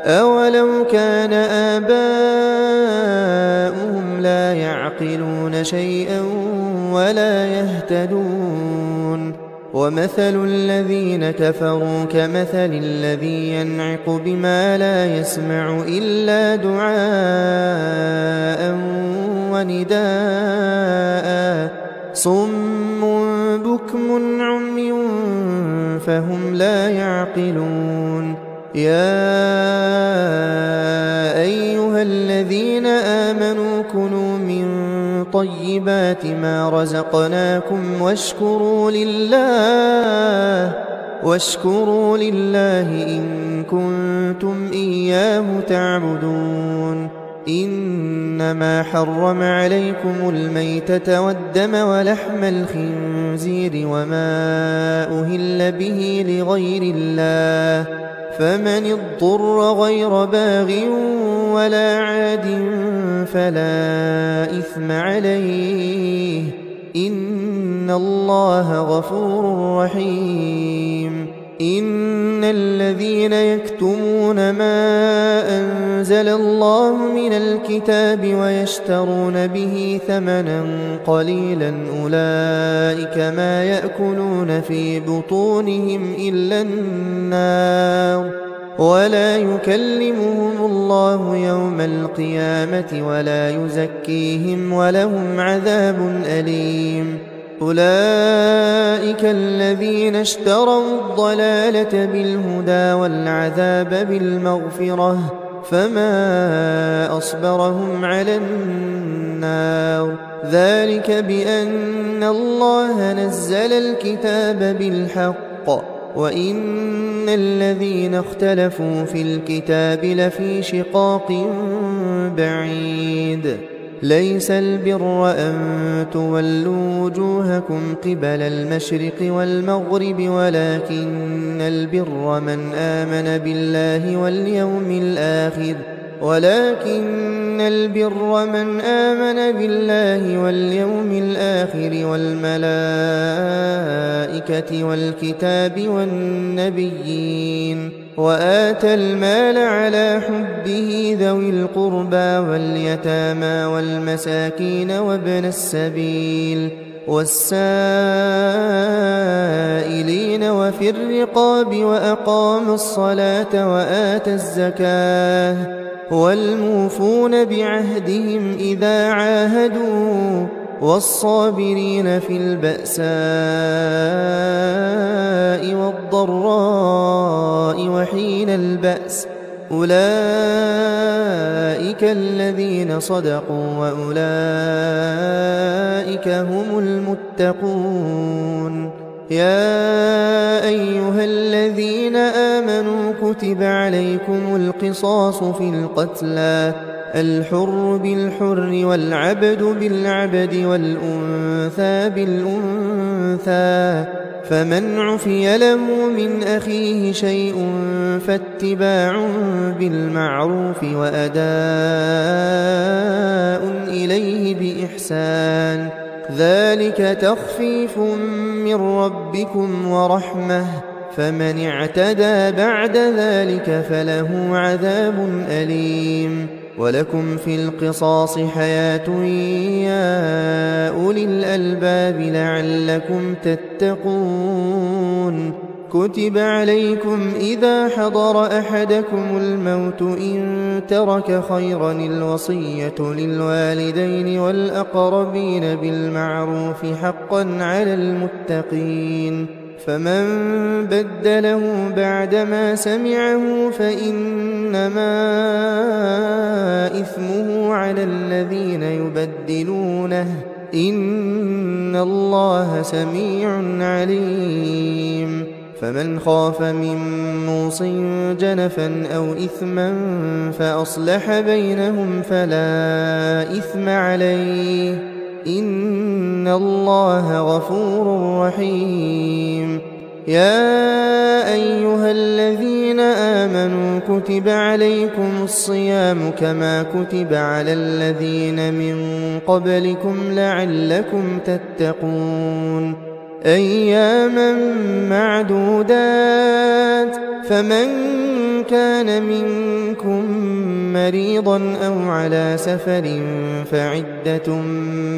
أولو كان آباؤهم لا يعقلون شيئا ولا يهتدون ومثل الذين كفروا كمثل الذي ينعق بما لا يسمع إلا دعاء ونداء صم بكم عمي فهم لا يعقلون يا أيها الذين آمنوا كلوا من طيبات ما رزقناكم واشكروا لله إن كنتم إياه تعبدون إنما حرم عليكم الميتة والدم ولحم الخنزير وما أهل به لغير الله فمن اضطر غير باغ ولا عاد فلا إثم عليه إن الله غفور رحيم إن الذين يكتمون ما أنزل الله من الكتاب ويشترون به ثمنا قليلا أولئك ما يأكلون في بطونهم إلا النار ولا يكلمهم الله يوم القيامة ولا يزكيهم ولهم عذاب أليم أولئك الذين اشتروا الضلالة بالهدى والعذاب بالمغفرة فما أصبرهم على النار ذلك بأن الله نزل الكتاب بالحق وإن الذين اختلفوا في الكتاب لفي شقاق بعيد ليس البر أن تولوا وجوهكم قبل المشرق والمغرب ولكن البر من آمن بالله واليوم الآخر والملائكة والكتاب والنبيين وآتى المال على حبه ذوي القربى واليتامى والمساكين وابن السبيل والسائلين وفي الرقاب وأقام الصلاة وآتى الزكاة والموفون بعهدهم إذا عاهدوا والصابرين في البأساء والضراء وحين البأس أولئك الذين صدقوا وأولئك هم المتقون يا أيها الذين آمنوا كتب عليكم القصاص في القتلى الحر بالحر والعبد بالعبد والأنثى بالأنثى فمن عفي له من أخيه شيء فاتباع بالمعروف وأداء إليه بإحسان ذلك تخفيف من ربكم ورحمة فمن اعتدى بعد ذلك فله عذاب أليم ولكم في القصاص حياة يا أولي الألباب لعلكم تتقون كتب عليكم إذا حضر أحدكم الموت إن ترك خيرا الوصية للوالدين والأقربين بالمعروف حقا على المتقين فمن بدله بعدما سمعه فإنما إثمه على الذين يبدلونه إن الله سميع عليم فمن خاف من موص جنفا أو إثما فأصلح بينهم فلا إثم عليه إن الله غفور رحيم يا أيها الذين آمنوا كتب عليكم الصيام كما كتب على الذين من قبلكم لعلكم تتقون أياما معدودات فمن كان منكم مريضا أو على سفر فعدة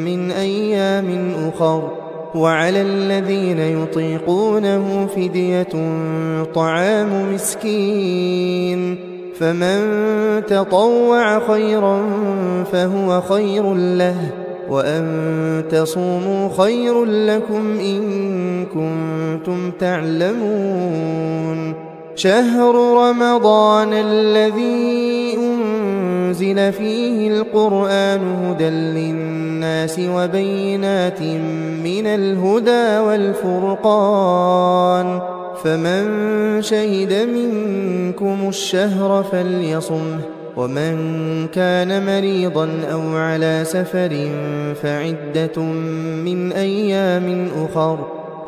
من أيام أخر وعلى الذين يطيقونه فدية طعام مسكين فمن تطوع خيرا فهو خير له وأن تصوموا خير لكم إن كنتم تعلمون شهر رمضان الذي أنزل فيه القرآن هدى للناس وبينات من الهدى والفرقان فمن شهد منكم الشهر فليصمه ومن كان مريضا أو على سفر فعدة من أيام أخر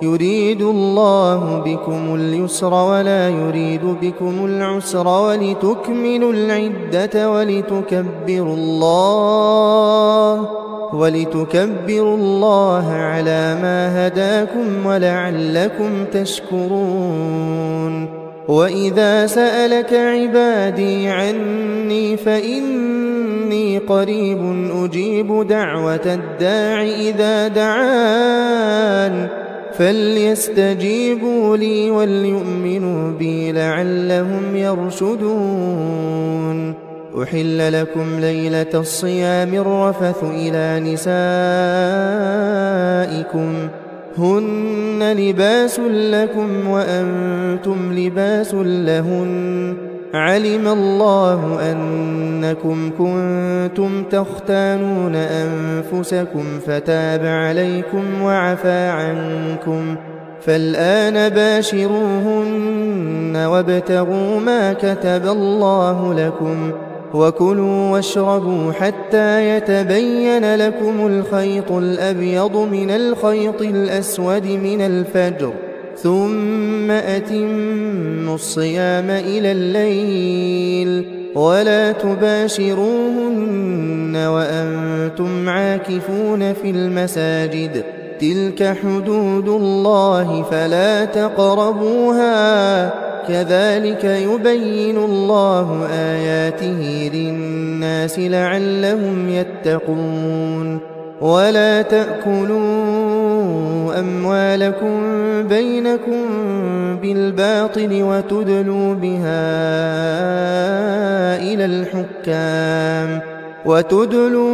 يريد الله بكم اليسر ولا يريد بكم العسر ولتكملوا العدة ولتكبروا الله على ما هداكم ولعلكم تشكرون وإذا سألك عبادي عني فإني قريب أجيب دعوة الداع إذا دعان فليستجيبوا لي وليؤمنوا بي لعلهم يرشدون أحل لكم ليلة الصيام الرفث إلى نسائكم هن لباس لكم وأنتم لباس لهن علم الله أنكم كنتم تختانون أنفسكم فتاب عليكم وعفى عنكم فالآن باشروهن وابتغوا ما كتب الله لكم وكلوا واشربوا حتى يتبين لكم الخيط الأبيض من الخيط الأسود من الفجر ثم أتموا الصيام إلى الليل ولا تباشروهن وأنتم عاكفون في المساجد تلك حدود الله فلا تقربوها كذلك يبين الله آياته للناس لعلهم يتقون ولا تأكلوا أموالكم بينكم بالباطل وتدلوا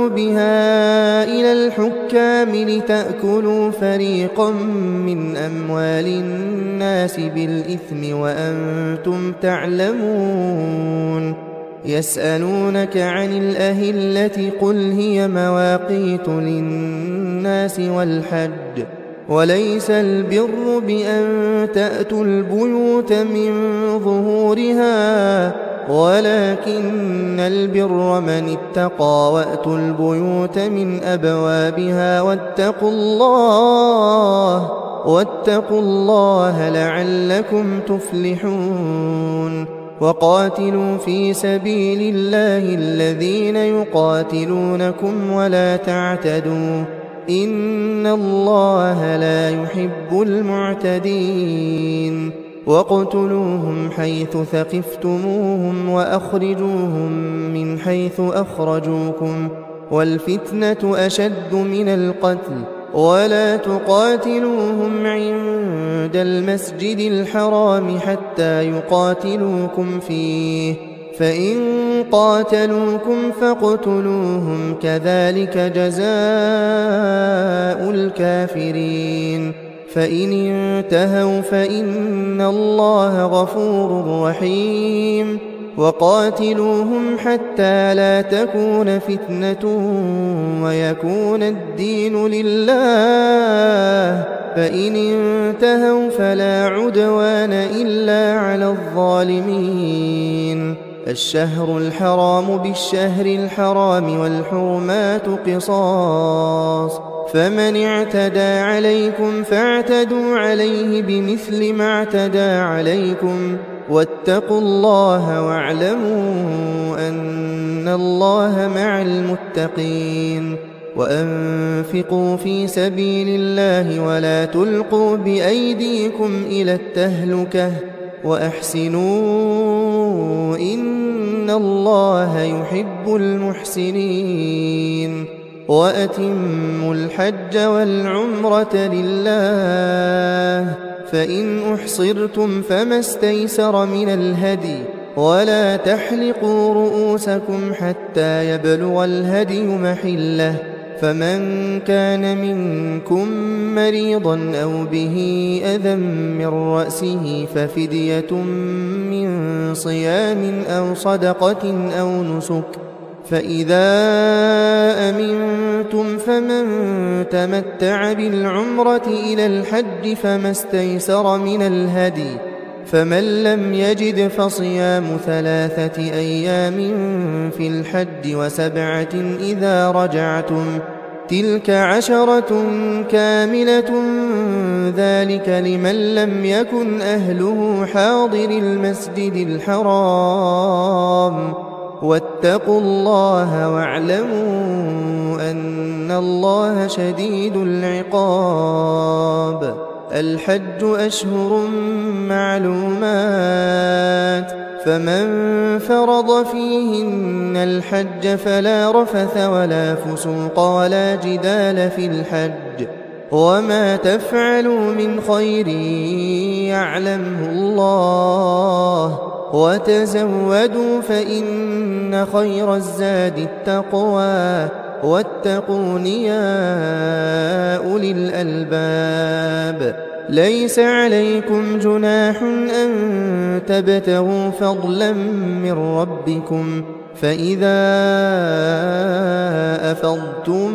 بها إلى الحكام لتأكلوا فريقا من أموال الناس بالإثم وأنتم تعلمون يسألونك عن الأهلة قل هي مواقيت للناس والحج وليس البر بأن تأتوا البيوت من ظهورها ولكن البر من اتقى وأتوا البيوت من أبوابها واتقوا الله لعلكم تفلحون وقاتلوا في سبيل الله الذين يقاتلونكم ولا تعتدوا إن الله لا يحب المعتدين واقتلوهم حيث ثقفتموهم وأخرجوهم من حيث أخرجوكم والفتنة أشد من القتل ولا تقاتلوهم عند المسجد الحرام حتى يقاتلوكم فيه فإن قاتلوكم فاقتلوهم كذلك جزاء الكافرين فإن انتهوا فإن الله غفور رحيم وقاتلوهم حتى لا تكون فتنة ويكون الدين لله فإن انتهوا فلا عدوان إلا على الظالمين الشهر الحرام بالشهر الحرام والحرمات قصاص فمن اعتدى عليكم فاعتدوا عليه بمثل ما اعتدى عليكم واتقوا الله واعلموا أن الله مع المتقين وأنفقوا في سبيل الله ولا تلقوا بأيديكم إلى التهلكة وأحسنوا إن الله يحب المحسنين وأتموا الحج والعمرة لله فإن أحصرتم فما استيسر من الهدي ولا تحلقوا رؤوسكم حتى يبلغ الهدي محله فمن كان منكم مريضا أو به أذى من رأسه ففدية من صيام أو صدقة أو نسك فإذا أمنتم فمن تمتع بالعمرة إلى الحج فما استيسر من الهدي فمن لم يجد فصيام 3 أيام في الحج و7 إذا رجعتم تلك 10 كاملة ذلك لمن لم يكن أهله حاضر المسجد الحرام واتقوا الله واعلموا أن الله شديد العقاب الحج أشهر معلومات فمن فرض فيهن الحج فلا رفث ولا فسوق ولا جدال في الحج وما تفعلوا من خير يعلمه الله وتزودوا فإن خير الزاد التقوى واتقون يا أولي الألباب. ليس عليكم جناح أن تبتغوا فضلا من ربكم، فإذا أفضتم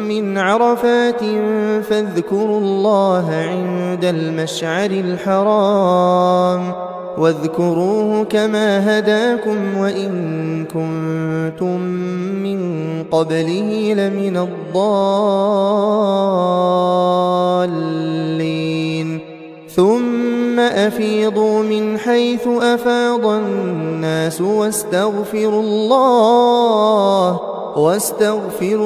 من عرفات فاذكروا الله عند المشعر الحرام، واذكروه كما هداكم وإن كنتم من قبله لمن الضالين. ثم أفيضوا من حيث أفاض الناس واستغفروا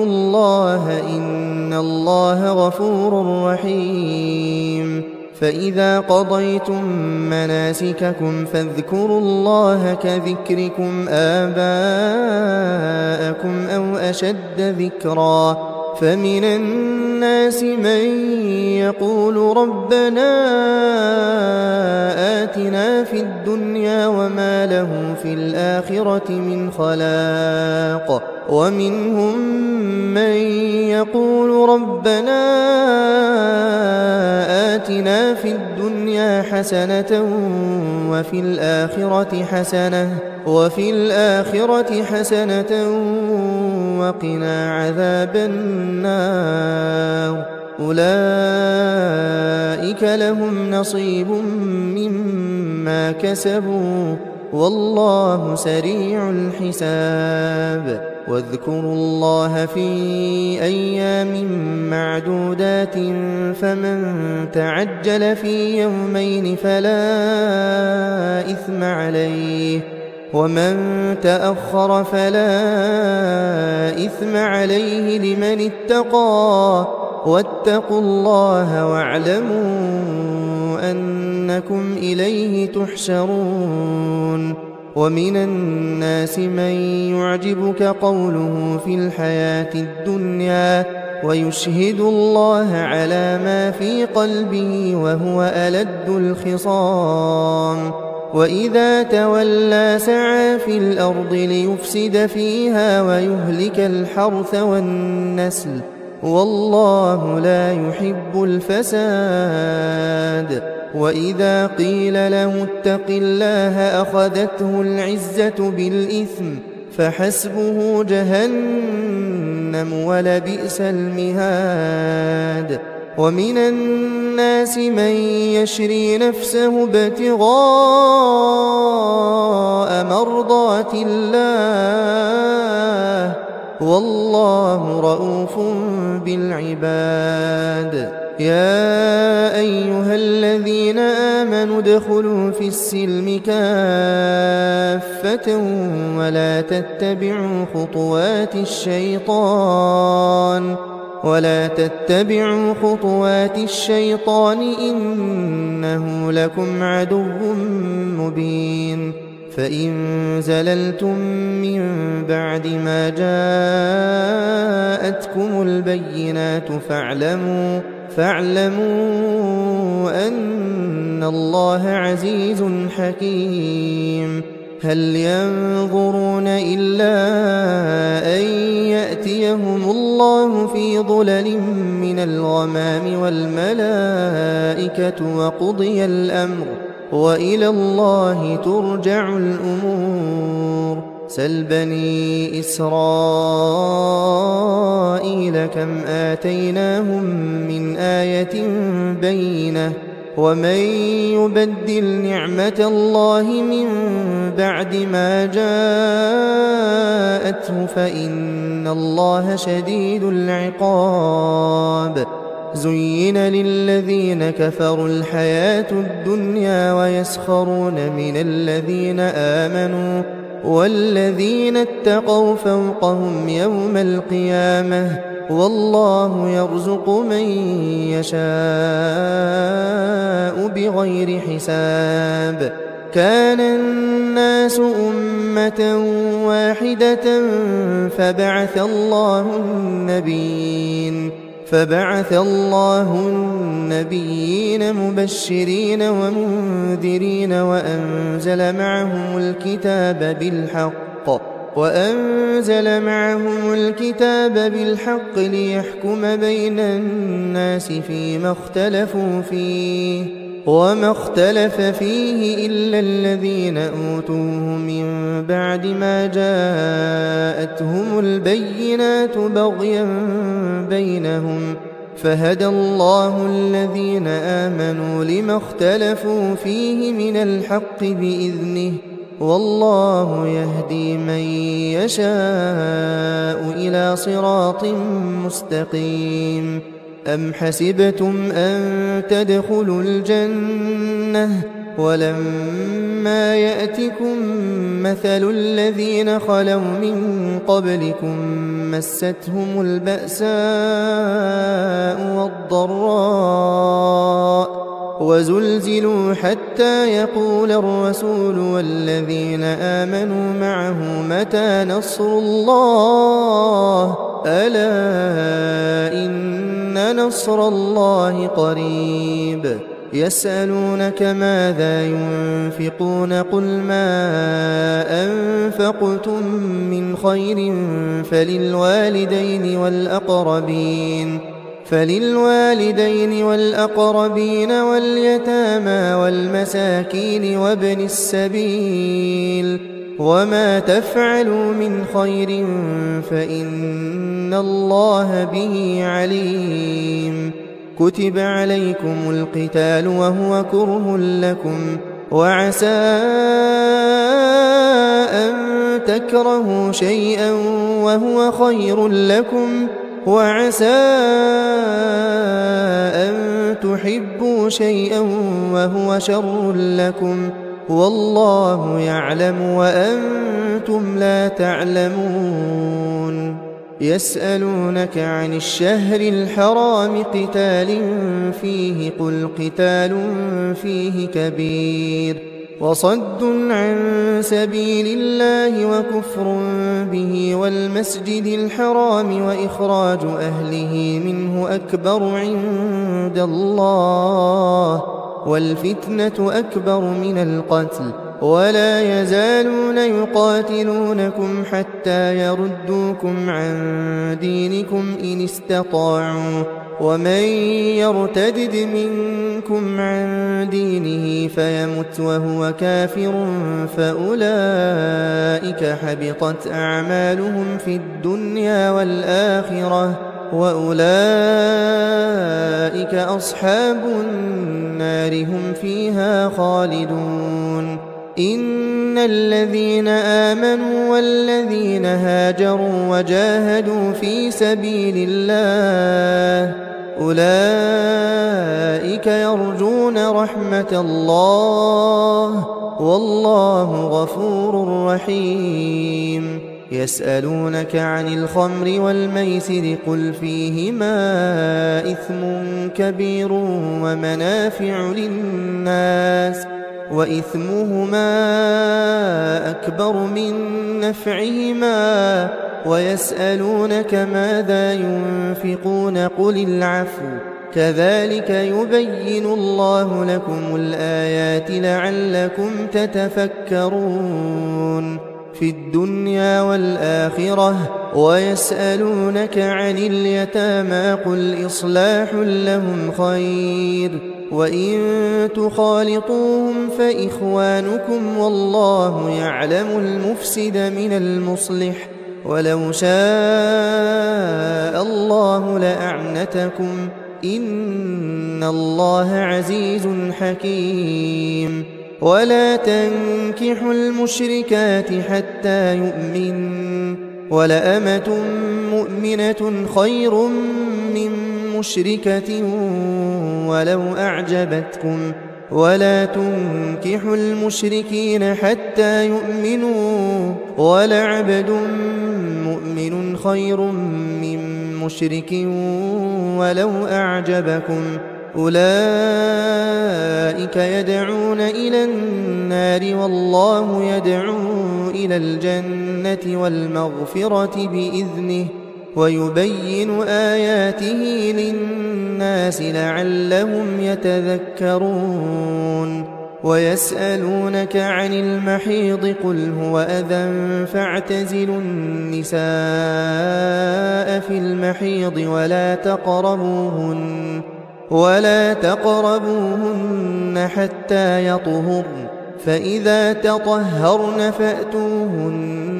الله إن الله غفور رحيم. فإذا قضيتم مناسككم فاذكروا الله كذكركم آباءكم أو أشد ذكرا. فمن الناس من يقول ربنا آتنا في الدنيا وما له في الآخرة من خلاق، ومنهم من يقول ربنا آتنا في الدنيا حسنة وفي الآخرة حسنة وقنا عذاب النار. أولئك لهم نصيب مما كسبوا والله سريع الحساب. واذكروا الله في أيام معدودات، فمن تعجل في يومين فلا إثم عليه، ومن تأخر فلا إثم عليه لمن اتقى. واتقوا الله واعلموا أنكم إليه تحشرون. ومن الناس من يعجبك قوله في الحياة الدنيا ويشهد الله على ما في قلبه وهو ألد الخصام. وإذا تولى سعى في الأرض ليفسد فيها ويهلك الحرث والنسل والله لا يحب الفساد. وإذا قيل له اتق الله أخذته العزة بالإثم فحسبه جهنم ولبئس المهاد. ومن الناس من يشري نفسه ابتغاء مرضات الله والله رؤوف بالعباد. يا أيها الذين آمنوا ادخلوا في السلم كافة ولا تتبعوا خطوات الشيطان إنه لكم عدو مبين. فإن زللتم من بعد ما جاءتكم البينات فاعلموا أن الله عزيز حكيم. هل ينظرون إلا أن يأتيهم الله في ظلل من الغمام والملائكة وقضي الأمر وإلى الله ترجع الأمور. سل بني إسرائيل كم آتيناهم من آية بينة ومن يبدل نعمة الله من بعد ما جاءته فإن الله شديد العقاب. زين للذين كفروا الحياة الدنيا ويسخرون من الذين آمنوا والذين اتقوا فوقهم يوم القيامة والله يرزق من يشاء بغير حساب. كان الناس أمة واحدة فبعث الله النبيين مبشرين ومنذرين وأنزل معهم الكتاب بالحق وأنزل معهم الكتاب بالحق ليحكم بين الناس فيما اختلفوا فيه وما اختلف فيه إلا الذين أوتوه من بعد ما جاءتهم البينات بغيا بينهم فهدى الله الذين آمنوا لما اختلفوا فيه من الحق بإذنه والله يهدي من يشاء إلى صراط مستقيم أم حسبتم أن تدخلوا الجنة ولما يأتكم مثل الذين خلوا من قبلكم مستهم البأساء والضراء وزلزلوا حتى يقول الرسول والذين آمنوا معه متى نصر الله ألا إن نصر الله قريب يسألونك ماذا ينفقون قل ما أنفقتم من خير فللوالدين والأقربين واليتامى والمساكين وابن السبيل وما تفعلوا من خير فإن الله به عليم كتب عليكم القتال وهو كره لكم وعسى أن تكرهوا شيئا وهو خير لكم وعسى أن تحبوا شيئا وهو شر لكم والله يعلم وأنتم لا تعلمون يسألونك عن الشهر الحرام قتال فيه قل قتال فيه كبير وصد عن سبيل الله وكفر به والمسجد الحرام وإخراج أهله منه أكبر عند الله والفتنة أكبر من القتل ولا يزالون يقاتلونكم حتى يردوكم عن دينكم إن استطاعوا ومن يرتدد منكم عن دينه فيمت وهو كافر فأولئك حبطت أعمالهم في الدنيا والآخرة وأولئك أصحاب النار هم فيها خالدون إن الذين آمنوا والذين هاجروا وجاهدوا في سبيل الله أولئك يرجون رحمة الله والله غفور رحيم يسألونك عن الخمر والميسر قل فيهما إثم كبير ومنافع للناس وإثمهما أكبر من نفعهما ويسألونك ماذا ينفقون قل العفو كذلك يبين الله لكم الآيات لعلكم تتفكرون في الدنيا والآخرة ويسألونك عن اليتامى قل إصلاح لهم خير وإن تخالطوهم فإخوانكم والله يعلم المفسد من المصلح ولو شاء الله لأعنتكم إن الله عزيز حكيم ولا تنكحوا المشركات حتى يؤمن ولأمة مؤمنة خير من مشركة ولو أعجبتكم ولا تنكحوا المشركين حتى يؤمنوا ولعبد مؤمن خير من مشرك ولو أعجبكم أولئك يدعون إلى النار والله يدعو إلى الجنة والمغفرة بإذنه ويبين آياته للناس لعلهم يتذكرون ويسألونك عن المحيض قل هو أذى فاعتزلوا النساء في المحيض ولا تقربوهن حتى يطهرن فإذا تطهرن فأتوهن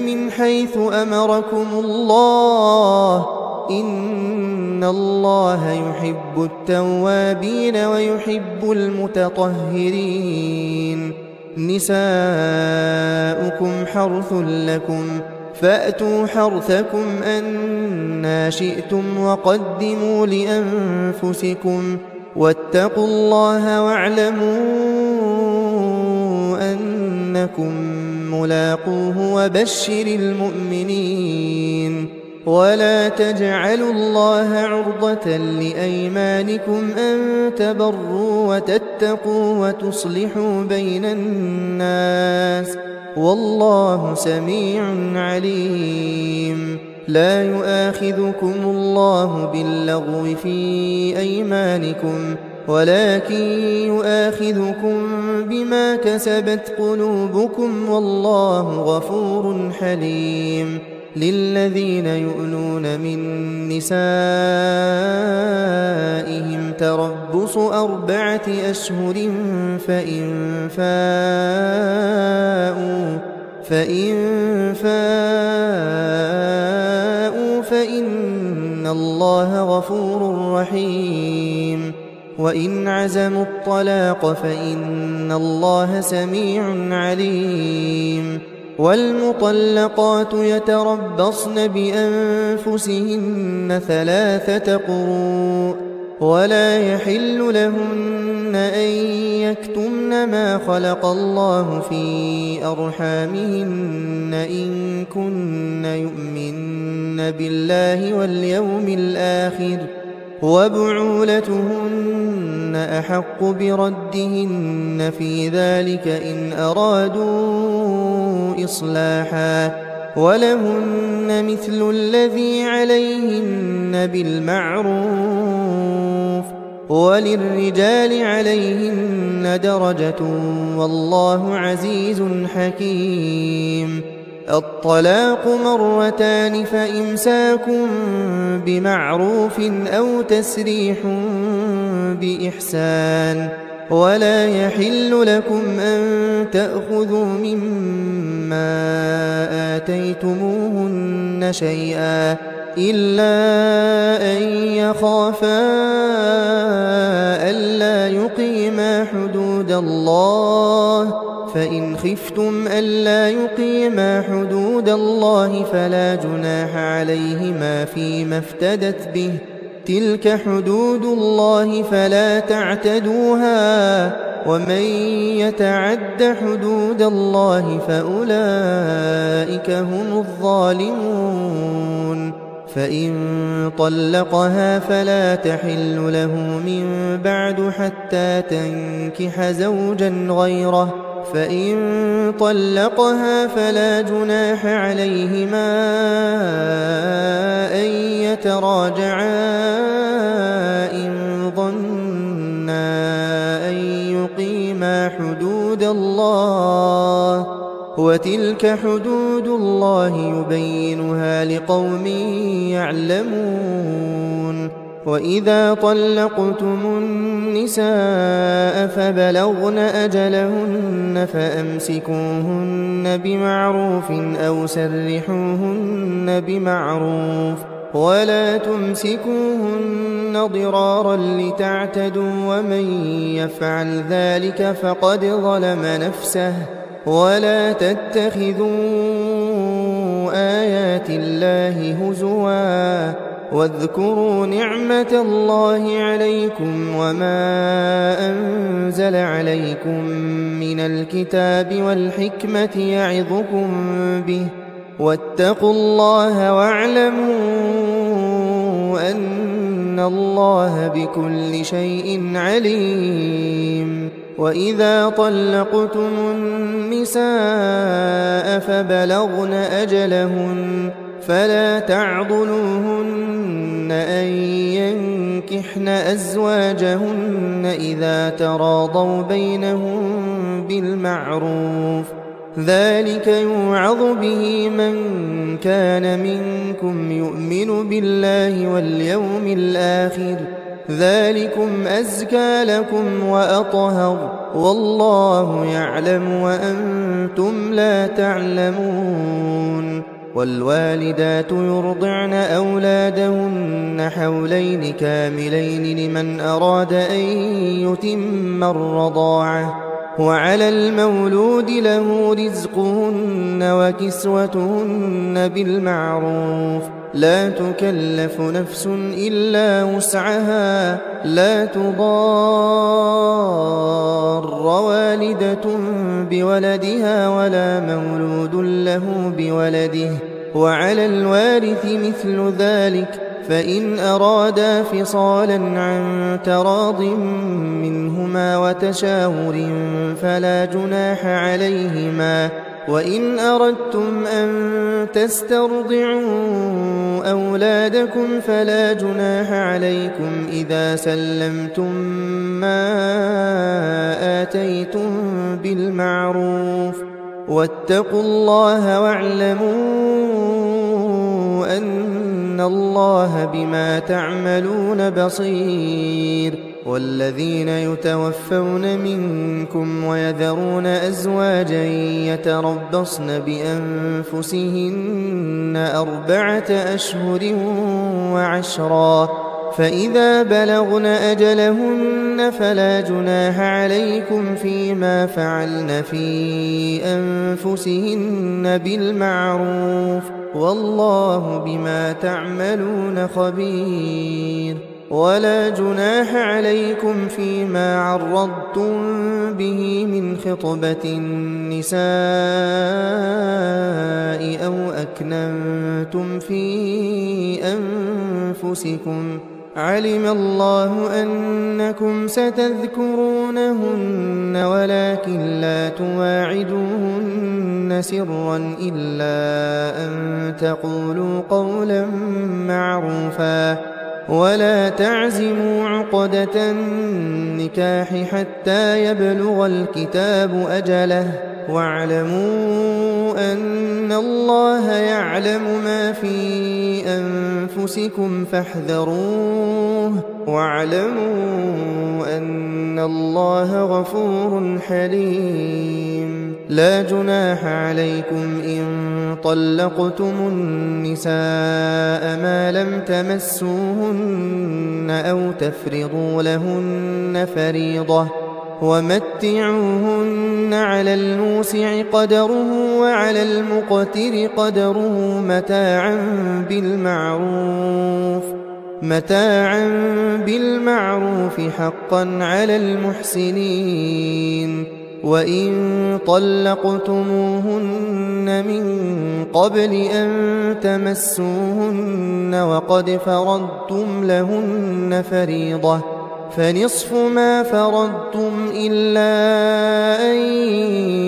من حيث أمركم الله إن الله يحب التوابين ويحب المتطهرين نساؤكم حرث لكم فأتوا حرثكم أنى شئتم وقدموا لأنفسكم واتقوا الله واعلموا أنكم ملاقوه وبشر المؤمنين ولا تجعلوا الله عرضة لأيمانكم أن تبروا وتتقوا وتصلحوا بين الناس والله سميع عليم لا يؤاخذكم الله باللغو في أيمانكم ولكن يؤاخذكم بما كسبت قلوبكم والله غفور حليم للذين يؤلون من نسائهم تربص 4 أشهر فإن فاءوا فإن الله غفور رحيم وإن عزموا الطلاق فإن الله سميع عليم والمطلقات يتربصن بأنفسهن 3 قروء ولا يحل لهن أن يكتمن ما خلق الله في أرحامهن إن كن يؤمن بالله واليوم الآخر وبعولتهن أحق بردهن في ذلك إن أرادوا إصلاحا ولهن مثل الذي عليهن بالمعروف وللرجال عليهن درجة والله عزيز حكيم الطلاق 2 فإمساك بمعروف أو تسريح بإحسان ولا يحل لكم أن تأخذوا مما آتيتموهن شيئا إلا أن يخافا ألا يقيما حدود الله فإن خفتم ألا يقيما حدود الله فلا جناح عليهما فيما افتدت به تلك حدود الله فلا تعتدوها ومن يتعد حدود الله فأولئك هم الظالمون فإن طلقها فلا تحل له من بعد حتى تنكح زوجا غيره فإن طلقها فلا جناح عليهما أن يتراجعا إن ظنا أن يقيما حدود الله وتلك حدود الله يبينها لقوم يعلمون وإذا طلقتم النساء فبلغن أجلهن فأمسكوهن بمعروف أو سرحوهن بمعروف ولا تمسكوهن ضرارا لتعتدوا ومن يفعل ذلك فقد ظلم نفسه ولا تتخذوا آيات الله هزوا واذكروا نعمة الله عليكم وما أنزل عليكم من الكتاب والحكمة يعظكم به واتقوا الله واعلموا أن الله بكل شيء عليم وإذا طلقتم النساء فبلغن أجلهن فلا تعضلوهن أن ينكحن أزواجهن إذا تراضوا بينهم بالمعروف، ذلك يوعظ به من كان منكم يؤمن بالله واليوم الآخر، ذلكم أزكى لكم وأطهر، والله يعلم وأنتم لا تعلمون. والوالدات يرضعن أولادهن حولين كاملين لمن أراد أن يتم الرضاعة، وعلى المولود له رزقهن وكسوتهن بالمعروف، لا تكلف نفس إلا وسعها، لا تضار والدة بولدها ولا مولود له بولده، وعلى الوارث مثل ذلك، فإن أرادا فصالا عن تراض منهما وتشاور فلا جناح عليهما. وإن أردتم أن تسترضعوا أولادكم فلا جناح عليكم إذا سلمتم ما آتيتم بالمعروف، واتقوا الله واعلموا أن الله بما تعملون بصير. والذين يتوفون منكم ويذرون أزواجا يتربصن بأنفسهن 4 أشهر وعشرا، فإذا بلغن أجلهن فلا جناح عليكم فيما فعلن في أنفسهن بالمعروف، والله بما تعملون خبير. ولا جناح عليكم فيما عرضتم به من خطبة النساء أو أكننتم في أنفسكم، علم الله أنكم ستذكرونهن ولكن لا تواعدوهن سرا إلا أن تقولوا قولا معروفا، ولا تعزموا عقدة النكاح حتى يبلغ الكتاب أجله، واعلموا أن الله يعلم ما في أنفسكم فاحذروه، واعلموا أن الله غفور حليم. لا جناح عليكم إن طلقتم النساء ما لم تمسوهن أو تفرضوا لهن فريضة، ومتعوهن على الموسع قدره وعلى المقتر قدره متاعا بالمعروف حقا على المحسنين. وإن طلقتموهن من قبل أن تمسوهن وقد فرضتم لهن فريضة فنصف ما فرضتم إلا أن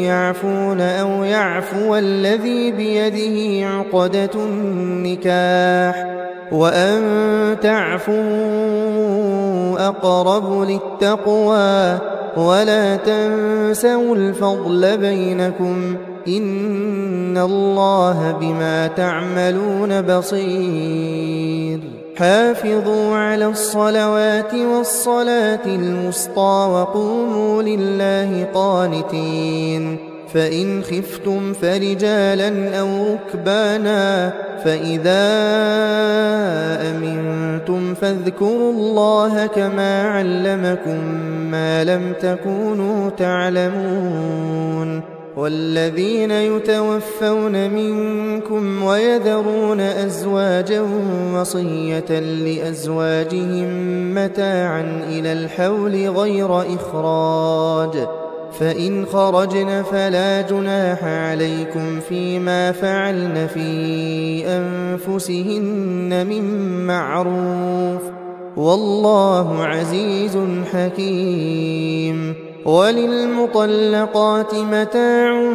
يعفون أو يعفو الذي بيده عقدة النكاح، وأن تعفوا أقرب للتقوى، ولا تنسوا الفضل بينكم، إن الله بما تعملون بصير. حافظوا على الصلوات والصلاة الوسطى وقوموا لله قانتين، فإن خفتم فرجالا أو ركبانا، فإذا أمنتم فاذكروا الله كما علمكم ما لم تكونوا تعلمون. والذين يتوفون منكم ويذرون أزواجا وصية لأزواجهم متاعا إلى الحول غير إخراج، فإن خرجن فلا جناح عليكم فيما فعلن في أنفسهن من معروف، والله عزيز حكيم. وللمطلقات متاع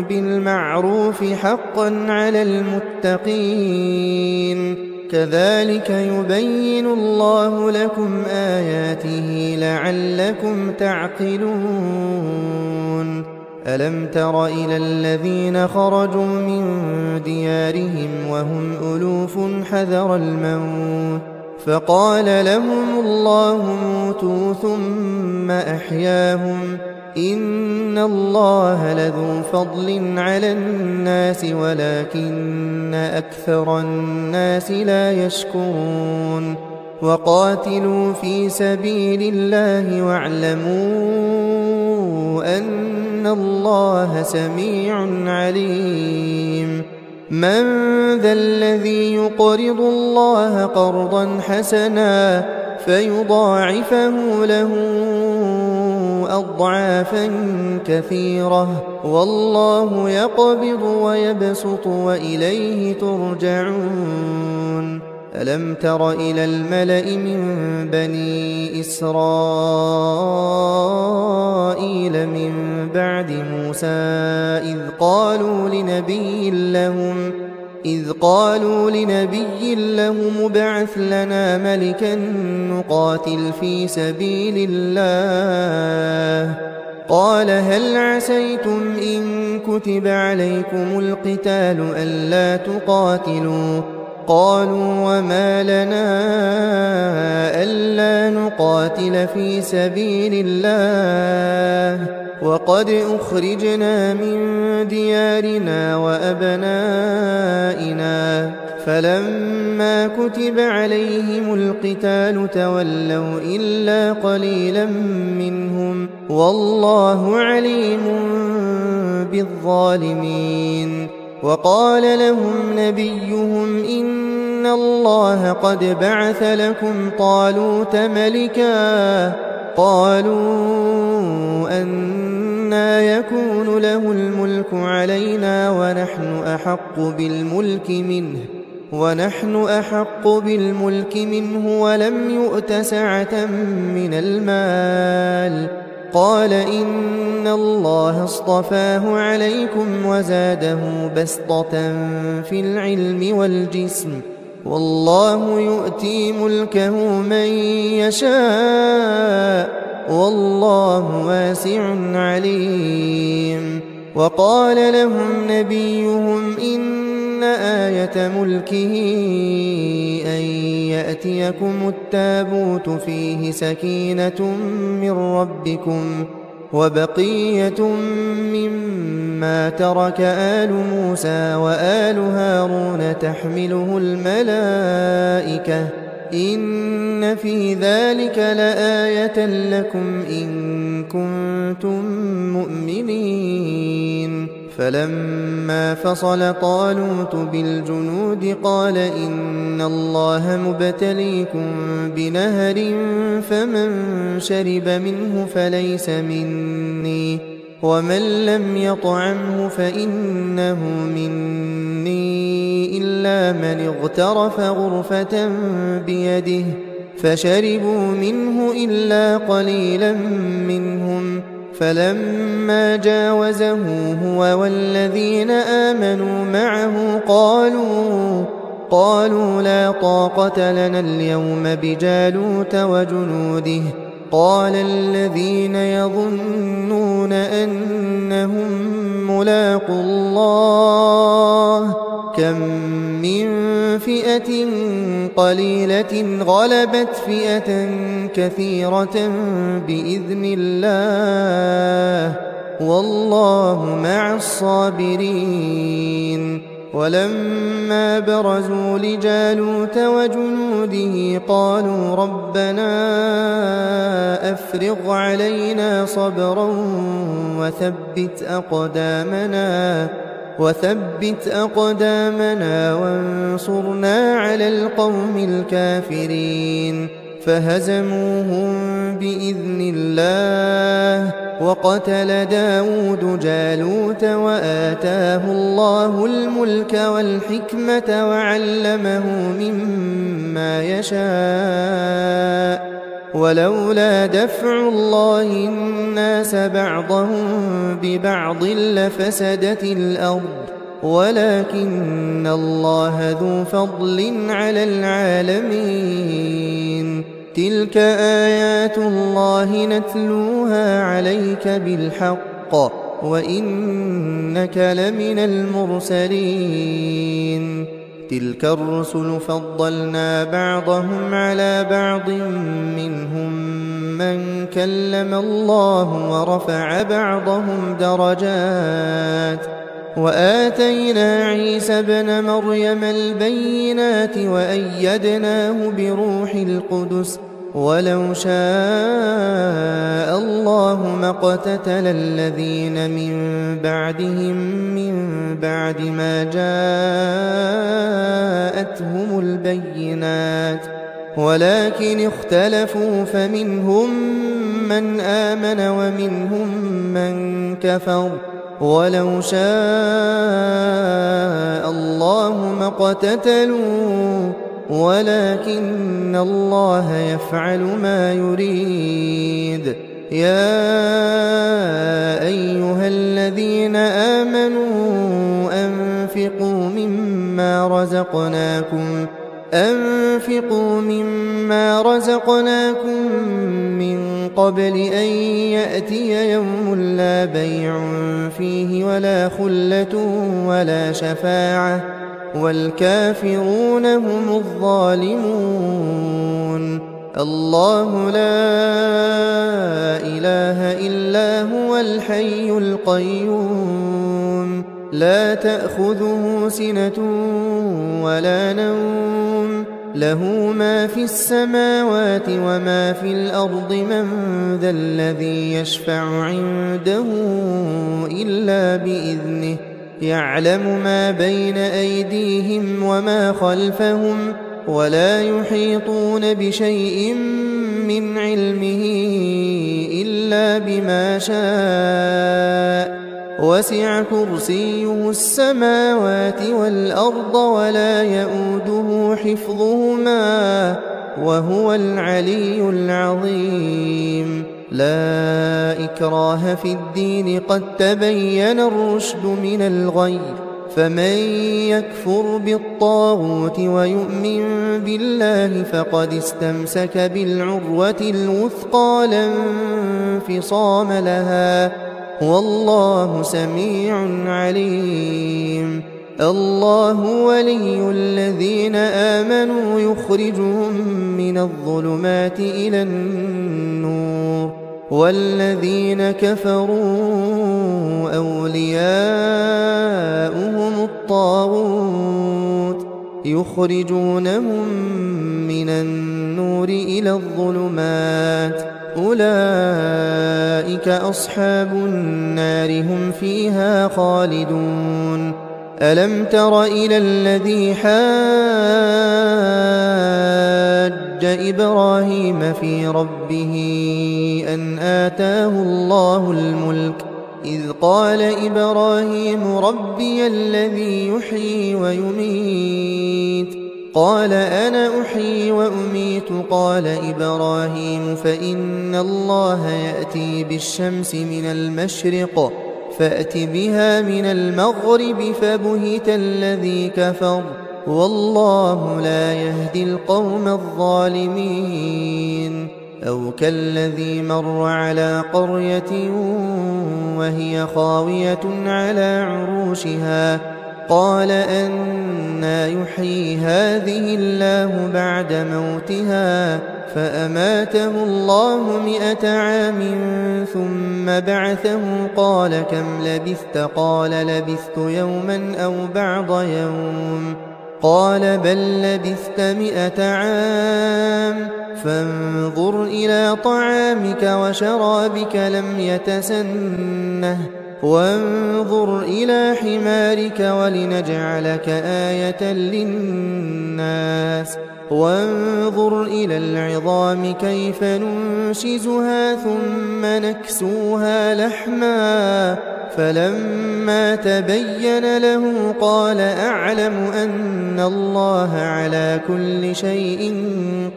بالمعروف حقا على المتقين، كذلك يبين الله لكم آياته لعلكم تعقلون ألم تر إلى الذين خرجوا من ديارهم وهم ألوف حذر الموت فقال لهم الله موتوا ثم أحياهم إن الله لذو فضل على الناس ولكن أكثر الناس لا يشكرون وقاتلوا في سبيل الله واعلموا أن الله سميع عليم من ذا الذي يقرض الله قرضا حسنا فيضاعفه له أضعافا كثيرة والله يقبض ويبسط وإليه ترجعون ألم تر إلى الملأ من بني إسرائيل من بعد موسى إذ قالوا لنبي لهم ابعث لنا ملكا نقاتل في سبيل الله قال هل عسيتم إن كتب عليكم القتال ألا تقاتلوا قالوا وما لنا ألا نقاتل في سبيل الله وقد أخرجنا من ديارنا وأبنائنا فلما كتب عليهم القتال تولوا إلا قليلا منهم والله عليم بالظالمين وقال لهم نبيهم إن الله قد بعث لكم طالوت ملكا قالوا أنى يكون له الملك علينا ونحن أحق بالملك منه ولم يؤت سعة من المال قال إن الله اصطفاه عليكم وزاده بسطة في العلم والجسم والله يؤتي ملكه من يشاء والله واسع عليم وقال لهم نبيهم إن آية ملكه أن يأتيكم التابوت فيه سكينة من ربكم وبقية مما ترك آل موسى وآل هارون تحمله الملائكة إن في ذلك لآية لكم إن كنتم مؤمنين فلما فصل طالوت بالجنود قال إن الله مبتليكم بنهر فمن شرب منه فليس مني ومن لم يطعمه فإنه مني إلا من اغترف غرفة بيده فشربوا منه إلا قليلا منهم فلما جاوزه هو والذين آمنوا معه قالوا لا طاقة لنا اليوم بجالوت وجنوده قال الذين يظنون أنهم ملاقو الله كم من فئة قليلة غلبت فئة كثيرة بإذن الله والله مع الصابرين ولما برزوا لجالوت وجنوده قالوا ربنا أفرغ علينا صبرا وثبت أقدامنا وانصرنا على القوم الكافرين فهزموهم بإذن الله وقتل داود جالوت وآتاه الله الملك والحكمة وعلمه مما يشاء ولولا دفع الله الناس بعضهم ببعض لفسدت الأرض ولكن الله ذو فضل على العالمين. تلك آيات الله نتلوها عليك بالحق وإنك لمن المرسلين. تلك الرسل فضلنا بعضهم على بعض منهم من كلم الله ورفع بعضهم درجات وآتينا عيسى ابن مريم البينات وأيدناه بروح القدس ولو شاء الله ما اقتتل الذين من بعدهم من بعد ما جاءتهم البينات ولكن اختلفوا فمنهم من آمن ومنهم من كفر ولو شاء الله ما اقتتلوا ولكن الله يفعل ما يريد. يا أيها الذين آمنوا أنفقوا مما رزقناكم من قبل أن يأتي يوم لا بيع فيه ولا خلة ولا شفاعة والكافرون هم الظالمون. الله لا إله إلا هو الحي القيوم لا تأخذه سنة ولا نوم له ما في السماوات وما في الأرض من ذا الذي يشفع عنده إلا بإذنه يعلم ما بين أيديهم وما خلفهم ولا يحيطون بشيء من علمه إلا بما شاء وسع كرسيه السماوات والأرض ولا يؤوده حفظهما وهو العلي العظيم. لا إكراه في الدين قد تبين الرشد من الغي فمن يكفر بالطاغوت ويؤمن بالله فقد استمسك بالعروة الوثقى لا انفصام لها والله سميع عليم. الله ولي الذين آمنوا يخرجهم من الظلمات إلى النور والذين كفروا أولياؤهم الطاغوت يخرجونهم من النور إلى الظلمات أولئك أصحاب النار هم فيها خالدون. ألم تر إلى الذي حاج إبراهيم في ربه أن آتاه الله الملك إذ قال إبراهيم ربي الذي يحيي ويميت قال أنا أحيي وأميت قال إبراهيم فإن الله يأتي بالشمس من المشرق فأت بها من المغرب فبهت الذي كفر والله لا يهدي القوم الظالمين. أو كالذي مر على قرية وهي خاوية على عروشها قال أنى يحيي هذه الله بعد موتها فأماته الله 100 عام ثم بعثه قال كم لبثت قال لبثت يوما أو بعض يوم قال بل لبثت 100 عام فانظر إلى طعامك وشرابك لم يتسنه وانظر إلى حمارك ولنجعلك آية للناس وانظر إلى العظام كيف ننشزها ثم نكسوها لحما فلما تبين له قال أعلم أن الله على كل شيء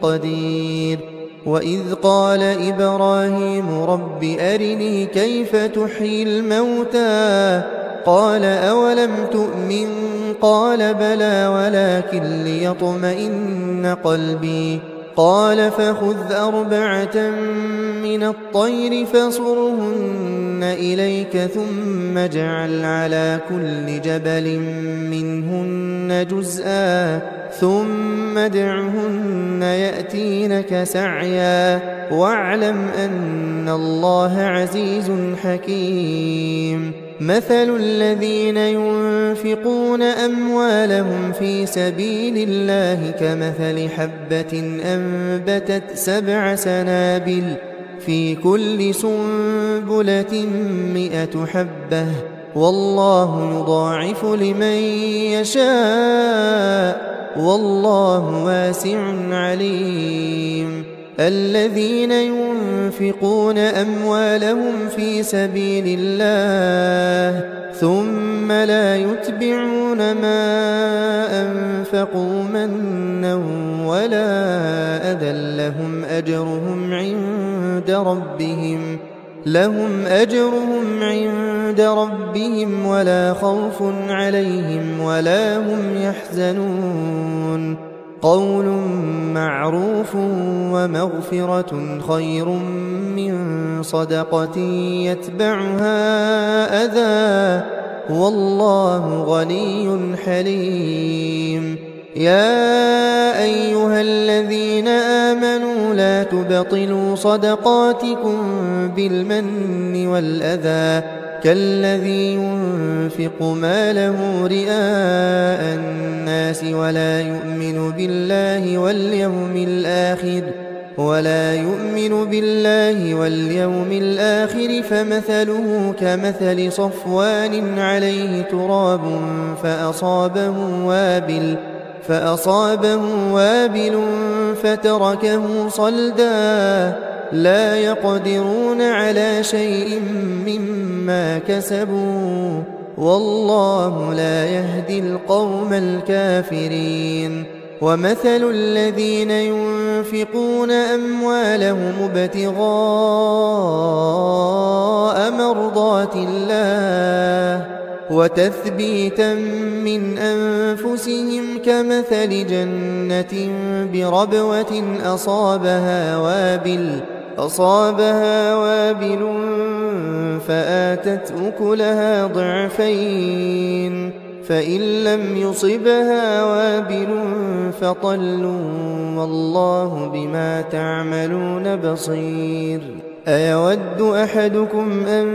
قدير. وإذ قال إبراهيم رب أرني كيف تحيي الموتى قال أولم تؤمن قال بلى ولكن ليطمئن قلبي قال فخذ 4 من الطير فصرهن إليك ثم اجعل على كل جبل منهن جزءا ثم ادعهن يأتينك سعيا واعلم أن الله عزيز حكيم مثل الذين ينفقون أموالهم في سبيل الله كمثل حبة أنبتت 7 سنابل في كل سنبلة 100 حبة والله يضاعف لمن يشاء والله واسع عليم الذين ينفقون أموالهم في سبيل الله ثم لا يتبعون ما أنفقوا منا ولا أذى لهم أجرهم عند ربهم ولا خوف عليهم ولا هم يحزنون قول معروف ومغفرة خير من صدقة يتبعها أذى والله غني حليم يا أيها الذين آمنوا لا تبطلوا صدقاتكم بالمن والأذى كالذي ينفق ماله رئاء الناس ولا يؤمن بالله واليوم الآخر فمثله كمثل صفوان عليه تراب فأصابه وابل فتركه صلدا لا يقدرون على شيء مما كسبوا والله لا يهدي القوم الكافرين ومثل الذين ينفقون أموالهم ابتغاء مرضات الله وتثبيتا من أنفسهم كمثل جنة بربوة أصابها وابل فآتت أكلها ضعفين فإن لم يصبها وابل فطل والله بما تعملون بصير أيود أحدكم أن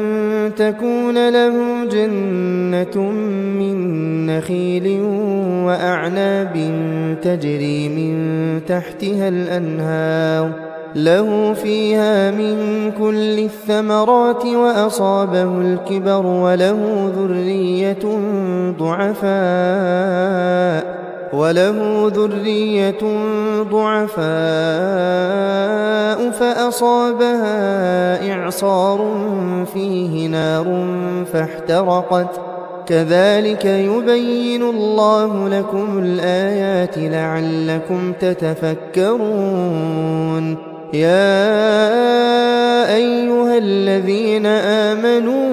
تكون له جنة من نخيل وأعناب تجري من تحتها الأنهار له فيها من كل الثمرات وأصابه الكبر وله ذرية ضعفاء فأصابها إعصار فيه نار فاحترقت كذلك يبين الله لكم الآيات لعلكم تتفكرون يا أيها الذين آمنوا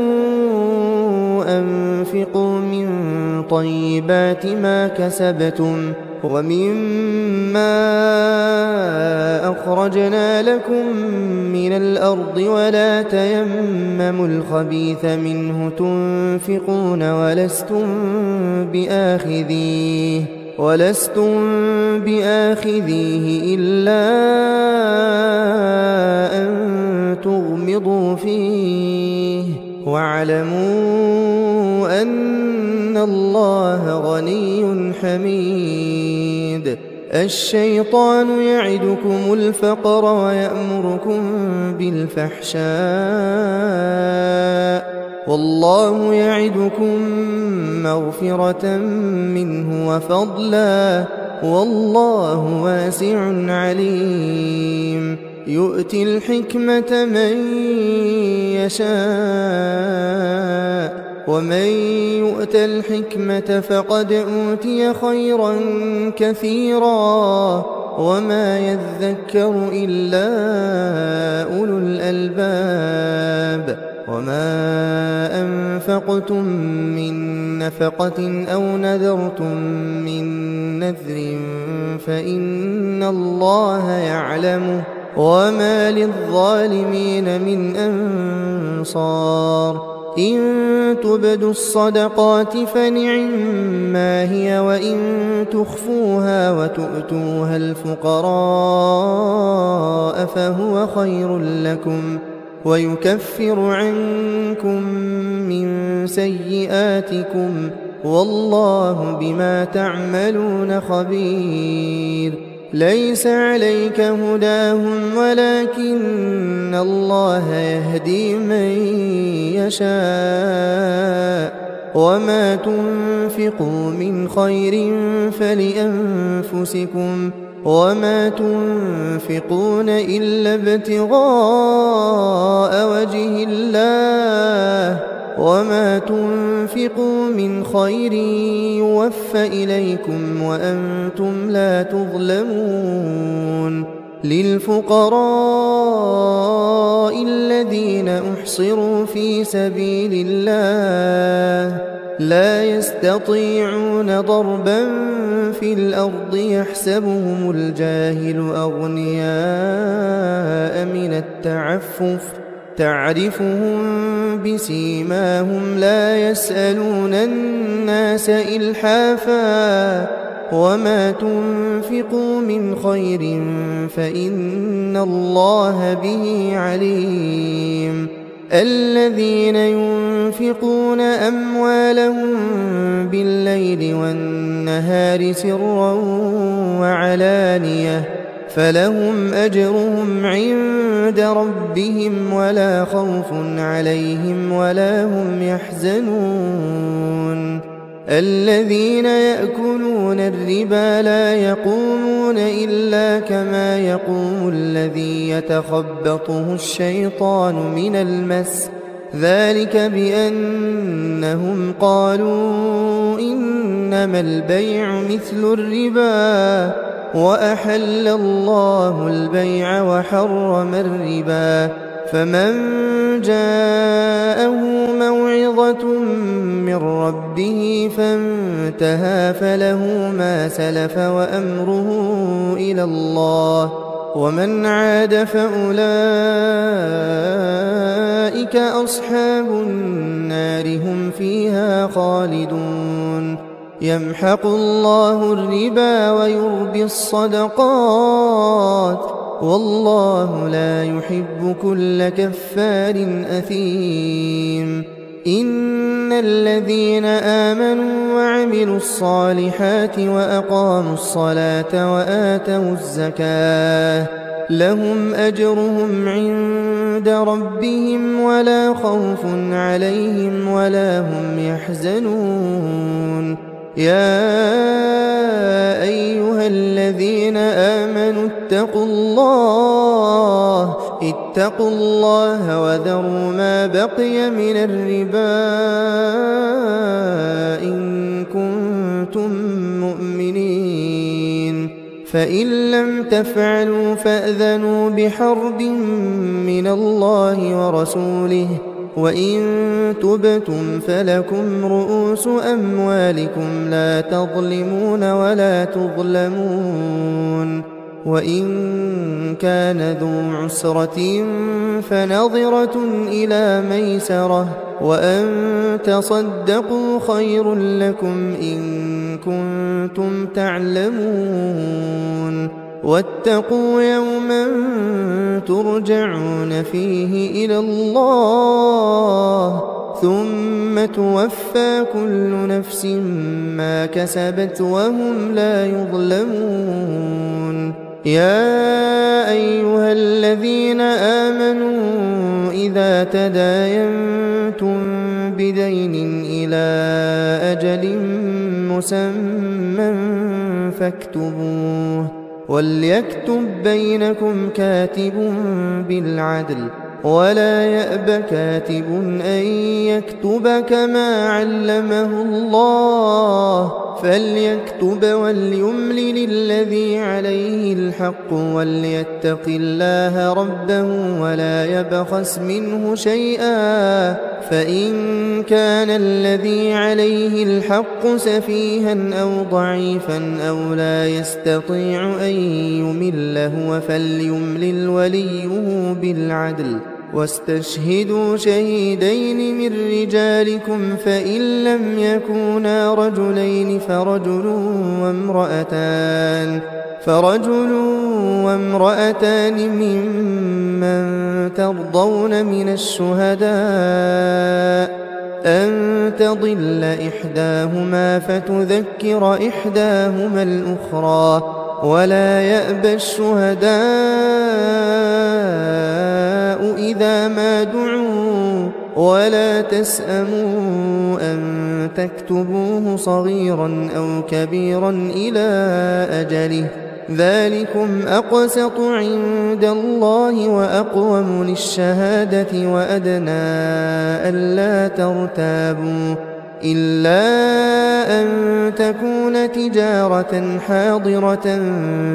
أنفقوا من طيبات ما كسبتم ومما أخرجنا لكم من الأرض ولا تيمموا الخبيث منه تنفقون ولستم بآخذيه إلا أن تغمضوا فيه واعلموا أن الله غني حميد الشيطان يعدكم الفقر ويأمركم بالفحشاء والله يعدكم مغفرة منه وفضلا والله واسع عليم يؤتي الحكمة من يشاء ومن يؤت الحكمة فقد أوتي خيرا كثيرا وما يذكر إلا أولو الألباب وما أنفقتم من نفقة أو نذرتم من نذر فإن الله يعلمه وما للظالمين من أنصار إن تبدوا الصدقات فنعما هي وإن تخفوها وتؤتوها الفقراء فهو خير لكم ويكفر عنكم من سيئاتكم والله بما تعملون خبير ليس عليك هداهم ولكن الله يهدي من يشاء وما تنفقوا من خير فلأنفسكم وما تنفقون إلا ابتغاء وجه الله وما تنفقوا من خير يوفى إليكم وأنتم لا تظلمون للفقراء الذين أحصروا في سبيل الله لا يستطيعون ضربا في الأرض يحسبهم الجاهل أغنياء من التعفف تعرفهم بسيماهم لا يسألون الناس إلحافا وما تنفقوا من خير فإن الله به عليم الذين ينفقون أموالهم بالليل والنهار سرا وعلانية فلهم أجرهم عند ربهم ولا خوف عليهم ولا هم يحزنون الذين يأكلون الربا لا يقومون إلا كما يقوم الذي يتخبطه الشيطان من المس ذلك بأنهم قالوا إنما البيع مثل الربا وأحل الله البيع وحرم الربا فمن جاءه موعظة من ربه فانتهى فله ما سلف وأمره إلى الله ومن عاد فأولئك أصحاب النار هم فيها خالدون يمحق الله الربا ويربي الصدقات والله لا يحب كل كفار أثيم إن الذين آمنوا وعملوا الصالحات وأقاموا الصلاة وآتوا الزكاة لهم أجرهم عند ربهم ولا خوف عليهم ولا هم يحزنون يا أيها الذين آمنوا اتقوا الله وذروا ما بقي من الربا إن كنتم مؤمنين فإن لم تفعلوا فأذنوا بحرب من الله ورسوله وإن تبتم فلكم رؤوس أموالكم لا تظلمون ولا تظلمون وإن كان ذو عسرة فنظرة إلى ميسرة وأن تصدقوا خير لكم إن كنتم تعلمون واتقوا يوما ترجعون فيه إلى الله ثم توفى كل نفس ما كسبت وهم لا يظلمون يا أيها الذين آمنوا إذا تداينتم بدين إلى أجل مسمى فاكتبوه وليكتب بينكم كاتب بالعدل ولا يأب كاتب أن يكتب كما علمه الله فليكتب وليملل الذي عليه الحق وليتق الله ربه ولا يبخس منه شيئا فإن كان الذي عليه الحق سفيها أو ضعيفا أو لا يستطيع أن يمل هو فليملل وليه بالعدل واستشهدوا شهيدين من رجالكم فإن لم يكونا رجلين فرجل وامرأتان ممن ترضون من الشهداء أن تضل إحداهما فتذكر إحداهما الأخرى ولا يأبى الشهداء إذا ما دعوا ولا تسأموا أن تكتبوه صغيرا أو كبيرا إلى أجله ذلكم أقسط عند الله وأقوم للشهادة وأدنى ألا ترتابوا إلا أن تكون تجارة حاضرة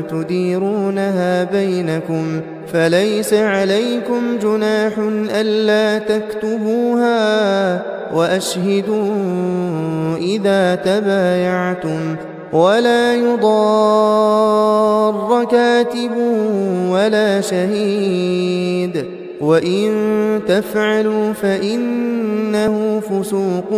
تديرونها بينكم فليس عليكم جناح ألا تكتبوها وأشهدوا إذا تبايعتم ولا يضار كاتب ولا شهيد وإن تفعلوا فإنه فسوق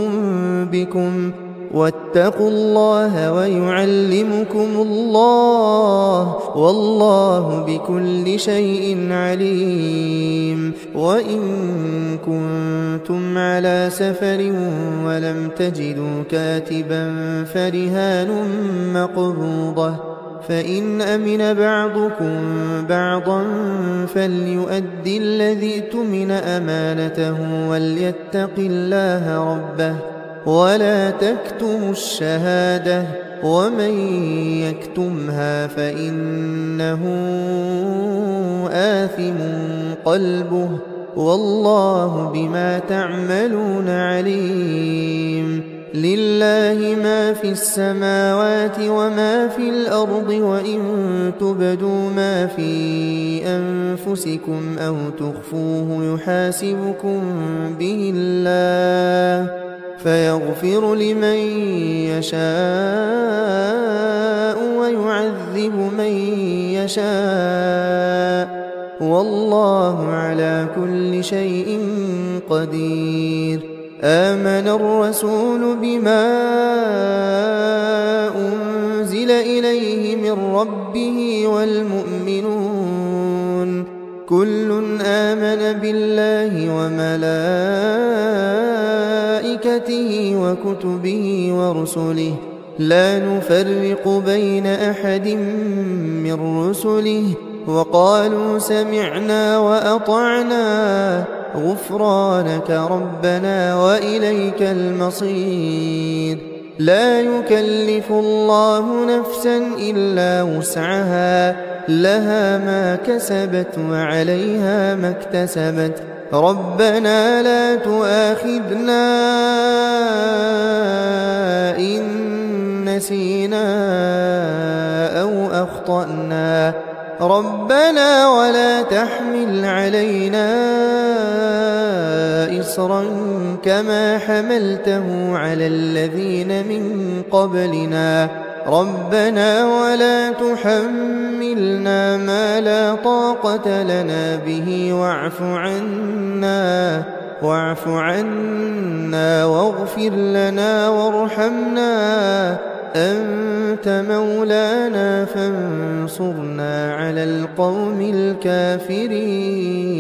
بكم واتقوا الله ويعلمكم الله والله بكل شيء عليم وإن كنتم على سفر ولم تجدوا كاتبا فرهان مقبوضة فإن أمن بعضكم بعضا فليؤدي الذي اؤتمن أمانته وليتق الله ربه ولا تكتموا الشهادة ومن يكتمها فإنه آثم قلبه والله بما تعملون عليم لله ما في السماوات وما في الأرض وإن تبدوا ما في أنفسكم أو تخفوه يحاسبكم به الله فيغفر لمن يشاء ويعذب من يشاء والله على كل شيء قدير آمن الرسول بما أنزل إليه من ربه والمؤمنون كل آمن بالله وملائكته وكتبه ورسله لا نفرق بين أحد من رسله وقالوا سمعنا وأطعنا غفرانك ربنا وإليك المصير لا يكلف الله نفسا إلا وسعها لها ما كسبت وعليها ما اكتسبت ربنا لا تؤاخذنا إن نسينا أو أخطأنا ربنا ولا تحمل علينا إصرا كما حملته على الذين من قبلنا ربنا ولا تحملنا ما لا طاقة لنا به واعف عنا واغفر لنا وارحمنا أنت مولانا فانصرنا على القوم الكافرين